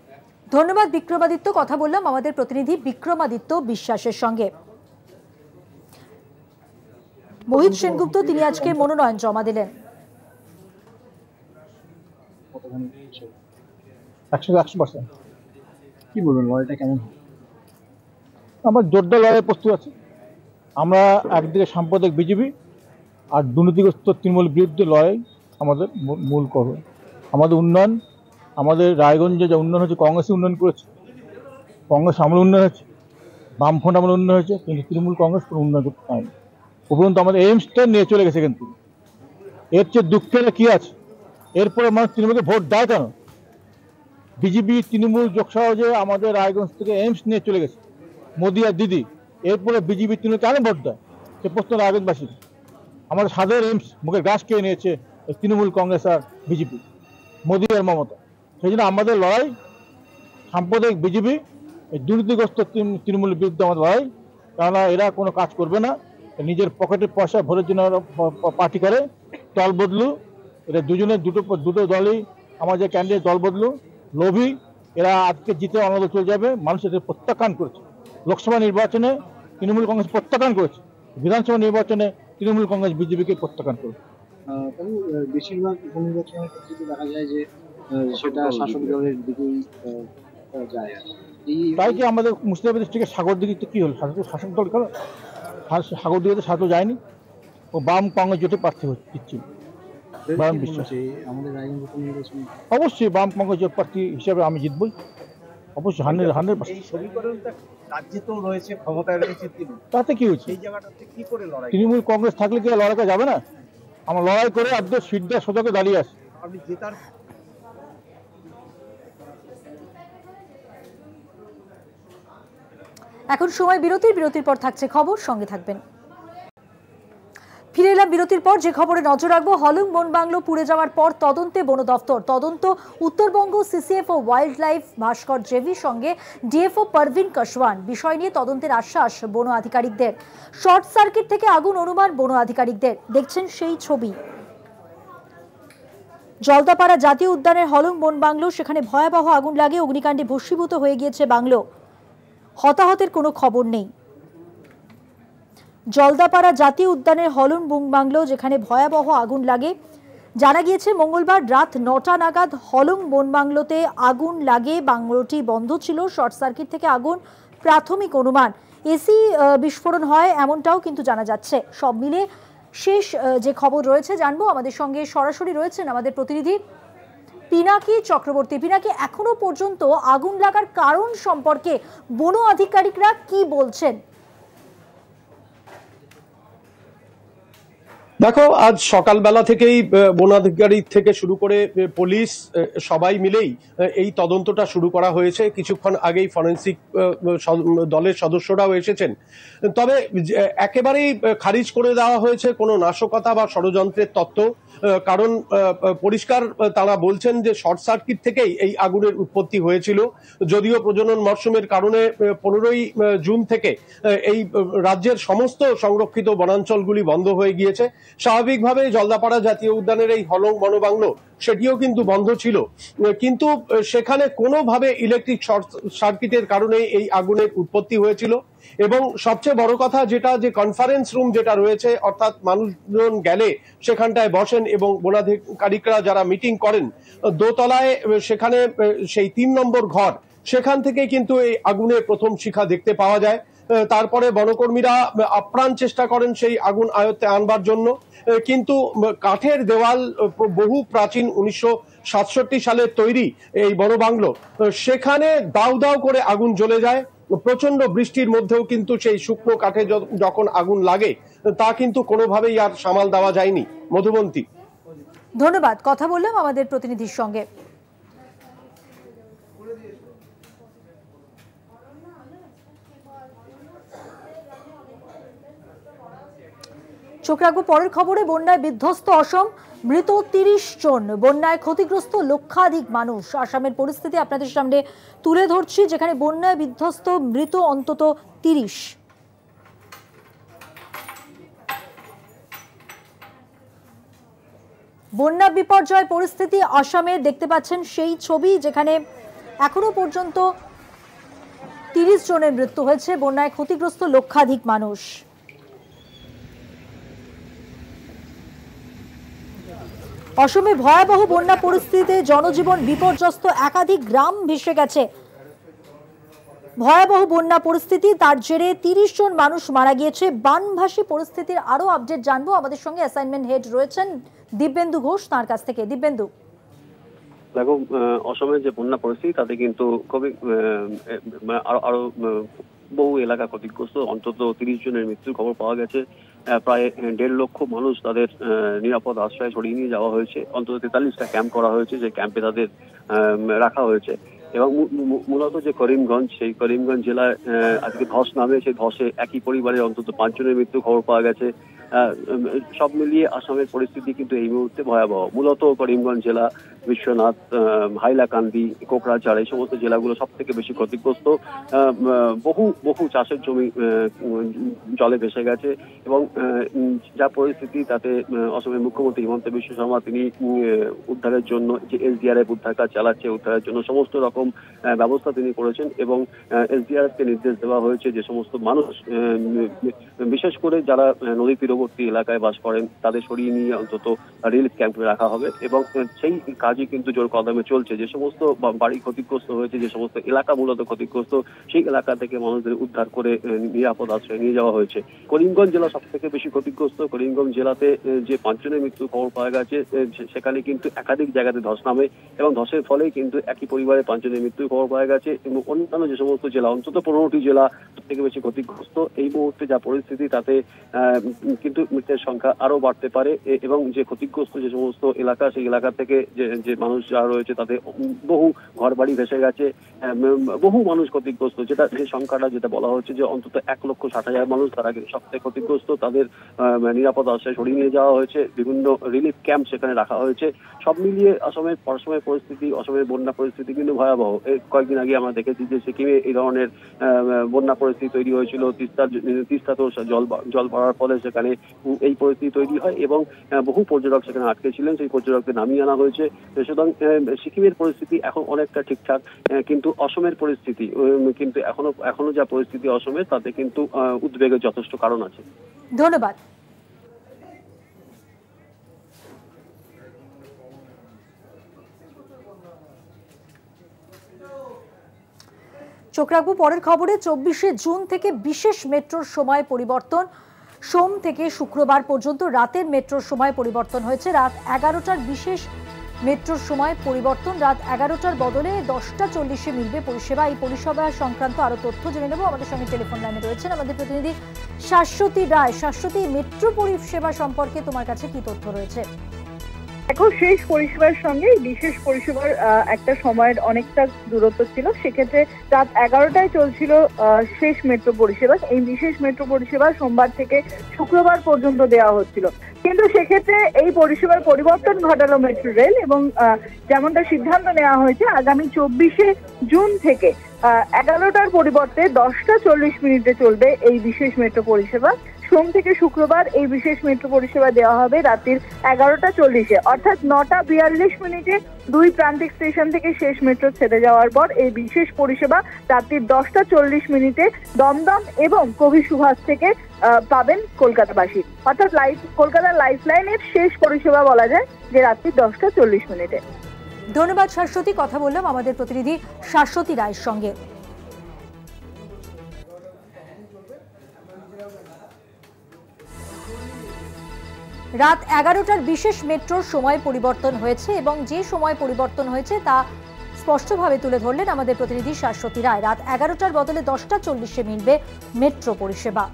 ধন্যবাদ বিক্রমাদিত্য। কথা বললাম আমাদের প্রতিনিধি বিক্রমাদিত্য বিশ্বাসের সঙ্গে। মোহিত সেনগুপ্ত তিনি আজকে মনোনয়ন জমা দিলেন। 100% কি বলবেন, লড়াইটা কেমন? আমরা জোরদার লড়াই প্রস্তুত আছি। আমরা একদিকে সাম্প্রদায়িক বিজেপি আর দুর্নীতিগ্রস্ত তৃণমূল বিরুদ্ধে লড়াই আমাদের মূল কর্ম। আমাদের উন্নয়ন, আমাদের রায়গঞ্জে যে উন্নয়ন হয়েছে কংগ্রেসই উন্নয়ন করেছে, কংগ্রেস আমলে উন্নয়ন হয়েছে, বামফ্রন্ট আমলে উন্নয়ন হয়েছে, কিন্তু তৃণমূল কংগ্রেস কোনো উন্নয়ন করতে পারেনি। উপরন্ত আমাদের এইমসটা নিয়ে চলে গেছে। কিন্তু এর চেয়ে দুঃখের কি আছে? এরপরে মানুষ তৃণমূলকে ভোট দেয় কেন? বিজেপি তৃণমূল যোগসহজে আমাদের রায়গঞ্জ থেকে এইমস নিয়ে চলে গেছে মোদি আর দিদি। এরপরে বিজেপি তৃণমূল কেন ভোট দেয় সে প্রশ্ন রায়গঞ্জবাসী। আমাদের সাদের এইমস মুখের গাছ খেয়ে নিয়েছে তৃণমূল কংগ্রেস আর বিজেপি, মোদি আর মমতা। সেই জন্য আমাদের লড়াই সাম্প্রদায়িক বিজেপি, এই দুর্নীতিগ্রস্ত তৃণমূলের বিরুদ্ধে আমাদের লড়াই। কেননা এরা কোনো কাজ করবে না, নিজের পকেটের পয়সা ভোটের জন্য পার্টি করে, দল বদলু। এরা দুজনের দুটো দলই আমাদের ক্যান্ডিডেট দল বদলু, লোভী। এরা আজকে জিতে অন্য দল চলে যাবে। মানুষ এদের প্রত্যাখ্যান করেছে। লোকসভা নির্বাচনে তৃণমূল কংগ্রেস প্রত্যাখ্যান করেছে, বিধানসভা নির্বাচনে তৃণমূল কংগ্রেস বিজেপিকে প্রত্যাখ্যান করেছে। বেশিরভাগ উপনির্বাচনের ক্ষেত্রে দেখা যায় যে সেটা শাসক দলের দিকেই যায়। তাই কি আমাদের মুর্শিদাবাদ ডিস্ট্রিক্টের সাগরদিঘিতে কি হলো? শাসক দল গেল, সাগরদিঘিতে শাসক যায়নি, ও বাম কংগ্রেস জোটে প্রার্থী দিচ্ছিল। অবশ্যই বাম কংগ্রেস জোট প্রার্থী হিসাবে আমি জিতবই, অবশ্যই 100%। তাতে কি হচ্ছে? তৃণমূল কংগ্রেস থাকলে কি লড়াইটা যাবে না? আমরা লড়াই করে একদম সিদ্ধা সোজাকে দাঁড়িয়ে আসি। এখন সময় বিরতির পর থাকছে খবর, সঙ্গে থাকবেন। ফিরে এলাম বিরতির পর। যে খবরে নজর রাখবো, হলং বন বাংলো পুড়ে যাওয়ার পর তদন্তে বন দফতর। তদন্ত উত্তরবঙ্গ সিসিএফ ও ওয়াইল্ড লাইফ ভাস্কর জেভির সঙ্গে ডিএফও পারভিন কাশওয়ান। বিষয় নিয়ে তদন্তের আশ্বাস বন আধিকারিকদের। শর্ট সার্কিট থেকে আগুন অনুমান বন আধিকারিকদের। দেখছেন সেই ছবি। জলদাপাড়া জাতীয় উদ্যানের হলং বন বাংলো, সেখানে ভয়াবহ আগুন লাগে, অগ্নিকাণ্ডে ভস্মীভূত হয়ে গিয়েছে বাংলো। হতাহতের কোনো খবর নেই। জলদাপাড়া জাতীয় উদ্যানের হলং বন বাংলো, যেখানে ভয়াবহ আগুন লাগে। জানা গিয়েছে মঙ্গলবার রাত 9টা নাগাদ হলং বন বাংলোতে আগুন লাগে। বাংলোটি বন্ধ ছিল, শর্ট সার্কিট থেকে আগুন প্রাথমিক অনুমান। এসি বিস্ফোরণ হয় এমনটাও কিন্তু জানা যাচ্ছে। সব মিলে শেষ যে খবর রয়েছে জানবো। আমাদের সঙ্গে সরাসরি রয়েছেন আমাদের প্রতিনিধি পিনাকি চক্রবর্তী। পিনাকি, এখনো পর্যন্ত আগুন লাগার কারণ সম্পর্কে বন আধিকারিকরা কি বলছেন? দেখো, আজ সকালবেলা থেকেই বনাধিকারিক থেকে শুরু করে পুলিশ সবাই মিলেই এই তদন্তটা শুরু করা হয়েছে। কিছুক্ষণ আগেই ফরেন্সিক দলের সদস্যরাও এসেছেন। তবে একেবারেই খারিজ করে দেওয়া হয়েছে কোনো নাশকতা বা ষড়যন্ত্রের তত্ত্ব। কারণ পরিষ্কার তারা বলছেন যে শর্ট সার্কিট থেকেই এই আগুনের উৎপত্তি হয়েছিল। যদিও প্রজনন মরশুমের কারণে 15ই জুন থেকে এই রাজ্যের সমস্ত সংরক্ষিত বনাঞ্চলগুলি বন্ধ হয়ে গিয়েছে। স্বাভাবিকভাবে জলদাপাড়া জাতীয় উদ্যানের এই হলং বনবাংলো সেটিও কিন্তু বন্ধ ছিল, কিন্তু সেখানে কোনোভাবে ইলেকট্রিক শর্ট সার্কিটের কারণে এই আগুনের উৎপত্তি হয়েছিল। এবং সবচেয়ে বড় কথা যেটা, যে কনফারেন্স রুম যেটা রয়েছে, অর্থাৎ মানুষজন গেলে সেখানটায় বসেন এবং বনাধিকারিকরা যারা মিটিং করেন, দোতলায় সেখানে সেই 3 নম্বর ঘর, সেখান থেকে কিন্তু এই আগুনের প্রথম শিখা দেখতে পাওয়া যায়। তারপরে বনকর্মীরা আপ্রাণ চেষ্টা করেন সেই আগুন আয়ত্তে আনবার জন্য, কিন্তু কাঠের দেওয়াল, বহু প্রাচীন 1967 সালের তৈরি এই বনবাংলো, সেখানে দাউ দাউ করে আগুন জ্বলে যায়। প্রচন্ড বৃষ্টির মধ্যেও কিন্তু সেই শুকনো কাঠে যখন আগুন লাগে তা কিন্তু কোনোভাবেই আর সামাল দেওয়া যায়নি। মধুবন্তী, ধন্যবাদ। কথা বললাম আমাদের প্রতিনিধির সঙ্গে। চোখ রাখবো পরের খবরে। বন্যায় বিধ্বস্ত অসম, মৃত 30 জন, বন্যায় ক্ষতিগ্রস্ত লক্ষাধিক মানুষ। আসামের পরিস্থিতি আপনাদের সামনে তুলে ধরছি, যেখানে বন্যায় বিধ্বস্ত, মৃত অন্তত 30। বন্যা বিপর্যয় পরিস্থিতি আসামে দেখতে পাচ্ছেন সেই ছবি, যেখানে এখনো পর্যন্ত 30 জনের মৃত্যু হয়েছে, বন্যায় ক্ষতিগ্রস্ত লক্ষাধিক মানুষ। অসমে ভয়াবহ বন্যা পরিস্থিতিতে জনজীবন বিপর্যস্ত, একাধিক গ্রাম ভেসে গেছে। ভয়াবহ বন্যা পরিস্থিতি, তার জেরে 30 জন মানুষ মারা গিয়েছে। বানভাসী পরিস্থিতির আরো আপডেট জানবো। আমাদের সঙ্গে অ্যাসাইনমেন্ট হেড রয়েছেন দিব্যেন্দু ঘোষ, তার কাছ থেকে। দিব্যেন্দু, দেখো, অসমের যে বন্যা পরিস্থিতি তাতে কিন্তু খুবই আরো বহু এলাকা ক্ষতিগ্রস্ত, অন্তত 30 জনের মৃত্যুর খবর পাওয়া গেছে। প্রায় 1.5 লক্ষ মানুষ তাদের নিরাপদ আশ্রয়ে সরিয়ে নিয়ে যাওয়া হয়েছে। অন্তত 43টা ক্যাম্প করা হয়েছে, যে ক্যাম্পে তাদের রাখা হয়েছে। এবং মূলত যে করিমগঞ্জ, সেই করিমগঞ্জ জেলায় আজকে ধস নামে, সেই ধসে একই পরিবারের অন্তত 5 জনের মৃত্যুর খবর পাওয়া গেছে। সব মিলিয়ে আসামের পরিস্থিতি কিন্তু এই মুহূর্তে ভয়াবহ। মূলত করিমগঞ্জ জেলা, বিশ্বনাথ, হাইলাকান্দি, কোকরাঝাড়, এই সমস্ত জেলাগুলো সব থেকে বেশি ক্ষতিগ্রস্ত। বহু চাষের জমি জলে ভেসে গেছে। এবং যা পরিস্থিতি, তাতে অসমের মুখ্যমন্ত্রী হিমন্ত বিশ্ব শর্মা তিনি উদ্ধারের জন্য যে SDRF উদ্ধার কাজ চালাচ্ছে, উদ্ধারের জন্য সমস্ত রকম ব্যবস্থা তিনি করেছেন। এবং SDRF কে নির্দেশ দেওয়া হয়েছে যে সমস্ত মানুষ, বিশেষ করে যারা নদী তীরবর্তী এলাকায় বাস করেন, তাদের সরিয়ে নিয়ে অন্তত রিলিফ ক্যাম্পে রাখা হবে। এবং সেই কাজই কিন্তু জোর কদমে চলছে। যে সমস্ত বাড়ি ক্ষতিগ্রস্ত হয়েছে, যে সমস্ত এলাকা মূলত ক্ষতিগ্রস্ত, সেই এলাকা থেকে মানুষদের উদ্ধার করে নিরাপদ আশ্রয়ে নিয়ে যাওয়া হয়েছে। করিমগঞ্জ জেলা সব থেকে বেশি ক্ষতিগ্রস্ত। করিমগঞ্জ জেলাতে যে 5 জনের মৃত্যুর খবর পাওয়া গেছে, সেখানে কিন্তু একাধিক জায়গাতে ধস নামে, এবং ধসের ফলেই কিন্তু একই পরিবারে 5 জনের মৃত্যুর খবর পাওয়া গেছে। এবং অন্যান্য যে সমস্ত জেলা, অন্তত 15টি জেলা সব থেকে বেশি ক্ষতিগ্রস্ত। এই মুহূর্তে যা পরিস্থিতি, তাতে কিন্তু মৃতের সংখ্যা আরো বাড়তে পারে। এবং যে ক্ষতিগ্রস্ত যে সমস্ত এলাকা, সেই এলাকা থেকে যে মানুষ যারা রয়েছে, তাদের বহু ঘর বাড়ি ভেসে গেছে, বহু মানুষ ক্ষতিগ্রস্ত। যে সংখ্যাটা যেটা বলা হচ্ছে, যে অন্তত 1,60,000 মানুষ তারা সবথেকে ক্ষতিগ্রস্ত। তাদের নিরাপদ আশ্রয়ে সরিয়ে নিয়ে যাওয়া হয়েছে, বিভিন্ন রিলিফ ক্যাম্প সেখানে রাখা হয়েছে। সব মিলিয়ে আসামের পরিস্থিতি, অসমের বন্যা পরিস্থিতি কিন্তু ভয়াবহ। কয়েকদিন আগে আমরা দেখেছি যে সিকিমে এই ধরনের বন্যা পরিস্থিতি তৈরি হয়েছিল। তিস্তাতেও জল বাড়ার ফলে সেখানে এই পরিস্থিতি তৈরি হয়, এবং বহু পর্যটক সেখানে আটকে ছিলেন, সেই পর্যটকদের নামিয়ে আনা হয়েছে। সুতরাং সিকিমের পরিস্থিতি এখন অনেকটা ঠিকঠাক, কিন্তু অসমের পরিস্থিতি কিন্তু এখনো যা পরিস্থিতি অসমের, তাতে কিন্তু উদ্বেগের যথেষ্ট কারণ আছে। ধন্যবাদ। চোখ রাখবো পরের খবরে। 24শে জুন থেকে বিশেষ মেট্রোর সময় পরিবর্তন। সোম থেকে শুক্রবার পর্যন্ত রাতের মেট্রোর সময় পরিবর্তন হয়েছে। রাত 11টার বিশেষ মেট্রোর সময় পরিবর্তন। রাত 11টার বদলে 10টা 40-এ মিলবে পরিষেবা। এই পরিষেবা সংক্রান্ত আরো তথ্য জেনে নেব। আমাদের সঙ্গে টেলিফোন লাইনে রয়েছেন আমাদের প্রতিনিধি শাশ্বতী রায়। শাশ্বতী, মেট্রো পরিষেবা সম্পর্কে তোমার কাছে কি তথ্য রয়েছে? দেখো, শেষ পরিষেবার সঙ্গে বিশেষ পরিষেবার একটা সময়ের অনেকটা দূরত্ব ছিল। সেক্ষেত্রে রাত 11টায় চলছিল শেষ মেট্রো পরিষেবা। এই বিশেষ মেট্রো পরিষেবা সোমবার থেকে শুক্রবার পর্যন্ত দেওয়া হচ্ছিল, কিন্তু সেক্ষেত্রে এই পরিষেবার পরিবর্তন ঘটালো মেট্রো রেল। এবং যেমনটা সিদ্ধান্ত নেওয়া হয়েছে, আগামী 24শে জুন থেকে 11টার পরিবর্তে 10টা 40 মিনিটে চলবে এই বিশেষ মেট্রো পরিষেবা। সোম থেকে শুক্রবার এই বিশেষ মেট্রো পরিষেবা দেওয়া হবে রাত্রির 11:40-এ, অর্থাৎ 9:42 দুই প্রান্তিক স্টেশন থেকে শেষ মেট্রো ছেড়ে যাওয়ার পর এই বিশেষ পরিষেবা রাত্রির 10:40 দমদম এবং কবি সুভাষ থেকে পাবেন কলকাতাবাসী। অর্থাৎ কলকাতার লাইফলাইনের শেষ পরিষেবা বলা যায় যে রাত্রি 10:40। ধন্যবাদ শাশ্বতী। কথা বললাম আমাদের প্রতিনিধি শাশ্বতী রায়ের সঙ্গে। রাত 11টার বিশেষ মেট্রোর সময় পরিবর্তন হয়েছে এবং যে সময় পরিবর্তন হয়েছে তা স্পষ্টভাবে তুলে ধরলেন আমাদের প্রতিনিধি শাশ্বতী রায়। রাত 11টার বদলে 10:40-এ মিলবে মেট্রো পরিষেবা।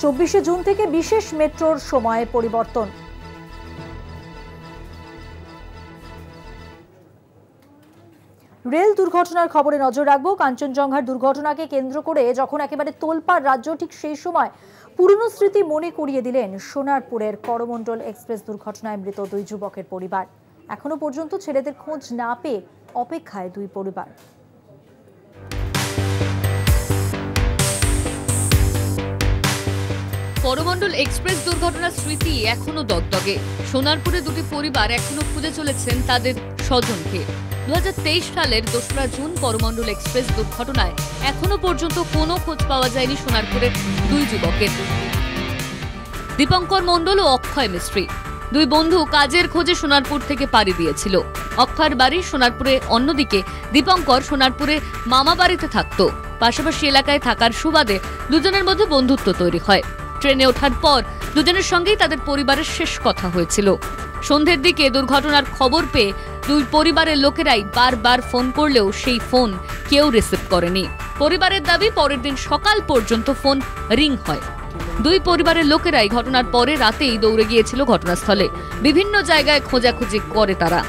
24শে জুন থেকে বিশেষ মেট্রোর সময় পরিবর্তন। রেল দুর্ঘটনার খবরে নজর রাখবো। কাঞ্চনজঙ্ঘার দুর্ঘটনাকে কেন্দ্র করে যখন একেবারে তোলপাড় রাজ্য, ঠিক সেই সময় পুরনো স্মৃতি মনে করিয়ে দিলেন সোনারপুরের করমণ্ডল এক্সপ্রেস দুর্ঘটনায় মৃত দুই যুবকের পরিবার। এখনো পর্যন্ত ছেলেদের খোঁজ না পেয়ে অপেক্ষায় দুই পরিবার। করমণ্ডল এক্সপ্রেস দুর্ঘটনার স্মৃতি এখনো দগদগে। সোনারপুরে দুটি পরিবার এখনো খুঁজে চলেছেন তাদের স্বজনকে। 2023 সালের 2রা জুন করমণ্ডল এক্সপ্রেস দুর্ঘটনায় এখনো পর্যন্ত কোনো খোঁজ পাওয়া যায়নি সোনারপুরের দুই যুবকের। দীপঙ্কর মণ্ডল ও অক্ষয় মিস্ত্রি দুই বন্ধু কাজের খোঁজে সোনারপুর থেকে পাড়ি দিয়েছিল। অক্ষয়ের বাড়ি সোনারপুরে, অন্যদিকে দীপঙ্কর সোনারপুরে মামা বাড়িতে থাকত। পাশাপাশি এলাকায় থাকার সুবাদে দুজনের মধ্যে বন্ধুত্ব তৈরি হয়। ট্রেনে ওঠার পর দুজনের সঙ্গেই তাদের পরিবারের শেষ কথা হয়েছিল। সন্ধ্যের দিকে দুর্ঘটনার খবর পেয়ে দুই পরিবারের লোকেরাই বারবার ফোন করলেও সেই ফোন কেউ রিসিভ করেনি। পরিবারের দাবি, পরের দিন সকাল পর্যন্ত ফোন রিং হয়। দুই পরিবারের লোকেরাই ঘটনার পরে রাতেই দৌড়ে গিয়েছিল ঘটনাস্থলে। বিভিন্ন জায়গায় খোঁজাখুঁজি করে তারা।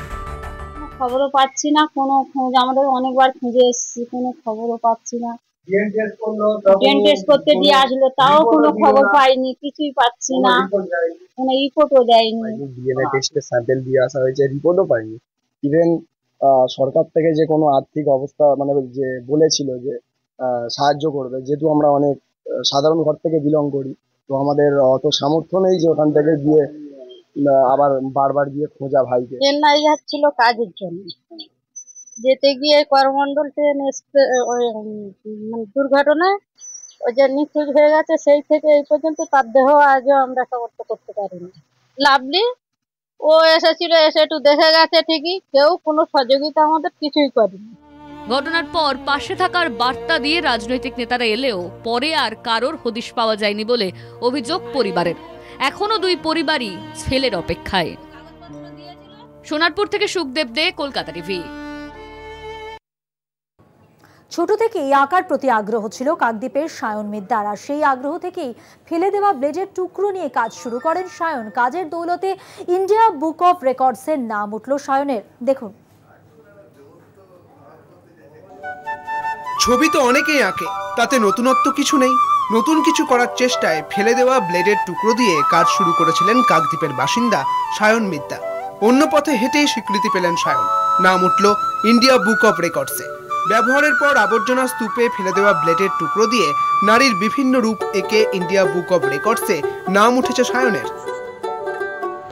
খবরও পাচ্ছি না, কোনো খোঁজ, আমাদের অনেকবার খুঁজে এসেছি, কোনো খবরও পাচ্ছি না। ডিএনএ টেস্ট করতে দিয়ে আসলো, তাও কোনো খবর পাইনি, কিছুই পাচ্ছি না, কোনো রিপোর্টও দেয়নি। ডিএনএ টেস্টের স্যাম্পল দিয়ে আসা হয়েছে, রিপোর্টও পাইনি। ইভেন সরকার থেকে যে কোনো আর্থিক অবস্থা মানে যে বলেছিল যে সাহায্য করবে, যেহেতু আমরা অনেক সাধারণ ঘর থেকে বিলং করি, তো আমাদের অত সামর্থ্য নেই যে ওখান থেকে গিয়ে আবার বারবার গিয়ে খোঁজা ভাইকে। চেন্নাই যাচ্ছিল কাজের জন্য, যেতে গিয়ে করমণ্ডল ট্রেন দুর্ঘটনায় ওই যে নিখোঁজ হয়ে গেছে, সেই থেকে এই পর্যন্ত তার দেহ আজও আমরা শনাক্ত করতে পারিনি। লাভলি ও এসেছিল, এসে একটু দেখে গেছে ঠিকই, কেউ কোনো সহযোগিতা আমাদের কিছুই করেনি। ঘটনার পর পাশে থাকার বার্তা দিয়ে রাজনৈতিক নেতারা এলেও পরে আর কারোর হদিশ পাওয়া যায়নি বলে অভিযোগ পরিবারের। এখনো দুই পরিবারই ছেলের অপেক্ষায়। সোনারপুর থেকে সুখদেব দে, কলকাতা টিভি। ছোট থেকেই আঁকার প্রতি আগ্রহ ছিল কাকদ্বীপের সায়ন মিদ্দার, আর সেই আগ্রহ থেকেই ফেলে দেওয়া ব্লেডের টুকরো নিয়ে কাজ শুরু করেন সায়ন। কাজের দৌলতে ইন্ডিয়া বুক অফ রেকর্ডসের নাম উঠল সায়নের। দেখুন। ছবি তো অনেকেই আঁকে, তাতে নতুনত্ব কিছু নেই। নতুন কিছু করার চেষ্টায় ফেলে দেওয়া ব্লেডের টুকরো দিয়ে কাজ শুরু করেছিলেন কাকদ্বীপের বাসিন্দা সায়ন মিদ্দা। অন্য পথে হেঁটেই স্বীকৃতি পেলেন সায়ন, নাম উঠল ইন্ডিয়া বুক অফ রেকর্ডসে। ব্যবহারের পর আবর্জনা স্তূপে ফেলে দেওয়া ব্লেডের টুকরো দিয়ে নারীর বিভিন্ন রূপ এঁকে ইন্ডিয়া বুক অফ রেকর্ডসে নাম উঠেছে সায়নের।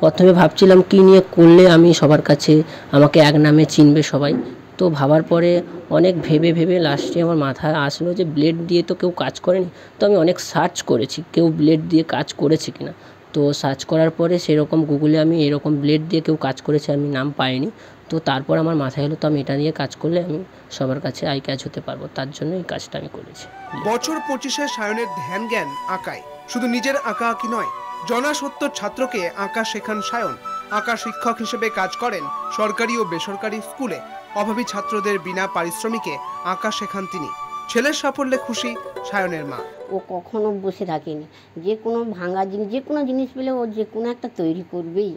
প্রথমে ভাবছিলাম কি নিয়ে করলে আমি সবার কাছে আমাকে এক নামে চিনবে সবাই। তো ভাবার পরে অনেক ভেবে লাস্টে আমার মাথায় আসলো যে ব্লেড দিয়ে তো কেউ কাজ করেনি। তো আমি অনেক সার্চ করেছি কেউ ব্লেড দিয়ে কাজ করেছে কিনা। তো সার্চ করার পরে সেরকম গুগলে আমি এরকম ব্লেড দিয়ে কেউ কাজ করেছে আমি নাম পাইনি। তো তারপর আমার মাথায় হলো তো আমি এটা নিয়ে কাজ করলে আমি সবার কাছে আই ক্যাচ হতে পারবো, তার জন্য এই কাজটা আমি করেছি। বছর 25-এ সায়নের ধ্যান জ্ঞান আঁকায়। শুধু নিজের আঁকা আঁকি নয়, জনা 70 ছাত্রকে আঁকা শেখান সায়ন। আঁকা শিক্ষক হিসেবে কাজ করেন সরকারি ও বেসরকারি স্কুলে। অভাবী ছাত্রদের বিনা পারিশ্রমিকে আঁকা শেখান তিনি। ছেলের সাফল্যে খুশি সায়নের মা। ও কখনো বসে থাকেনি, যে কোনো ভাঙা জিনিস, যে কোনো জিনিস পেলে ও যে কোনো একটা তৈরি করবেই।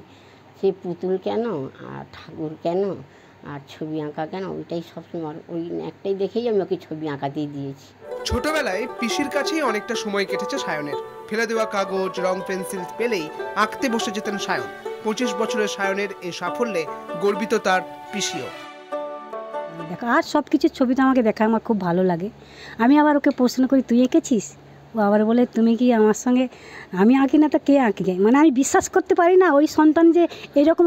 সে পুতুল কেন আর ঠাকুর কেন আর ছবি আঁকা কেন, ওইটাই সবসময়, ওই একটাই দেখেই আমি ওকে ছবি আঁকাতেই দিয়েছি। ছোটবেলায় পিসির কাছেই অনেকটা সময় কেটেছে সায়নের। ফেলে দেওয়া কাগজ, রং, পেন্সিল পেলেই আঁকতে বসে যেতেন সায়ন। 25 বছরের সায়নের এই সাফল্যে গর্বিত তার পিসিও। দেখো আর সব কিছুর ছবি তো আমাকে দেখা আমার খুব ভালো লাগে। আমি আবার ওকে প্রশ্ন করি তুই এঁকেছিস, ও আবার বলে তুমি কি আমার সঙ্গে, আমি আঁকি না তো কে আঁকে, মানে আমি বিশ্বাস করতে পারি না ওই সন্তান যে এরকম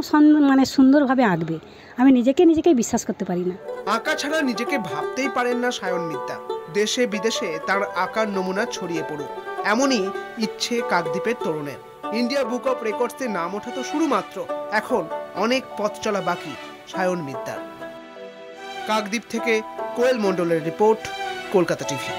মানে সুন্দরভাবে আঁকবে, আমি নিজেকেই বিশ্বাস করতে পারি না। আঁকা ছাড়া নিজেকে ভাবতেই পারেন না সায়ন মিত্তা। দেশে বিদেশে তার আঁকার নমুনা ছড়িয়ে পড়ুক এমনই ইচ্ছে কাকদ্বীপের তরুণের। ইন্ডিয়া বুক অফ রেকর্ডসে নাম ওঠা তো শুরু মাত্র, এখন অনেক পথ চলা বাকি সায়ন মিত্তার। কাকদ্বীপ থেকে কোয়েল মণ্ডলের রিপোর্ট, কলকাতা টিভি।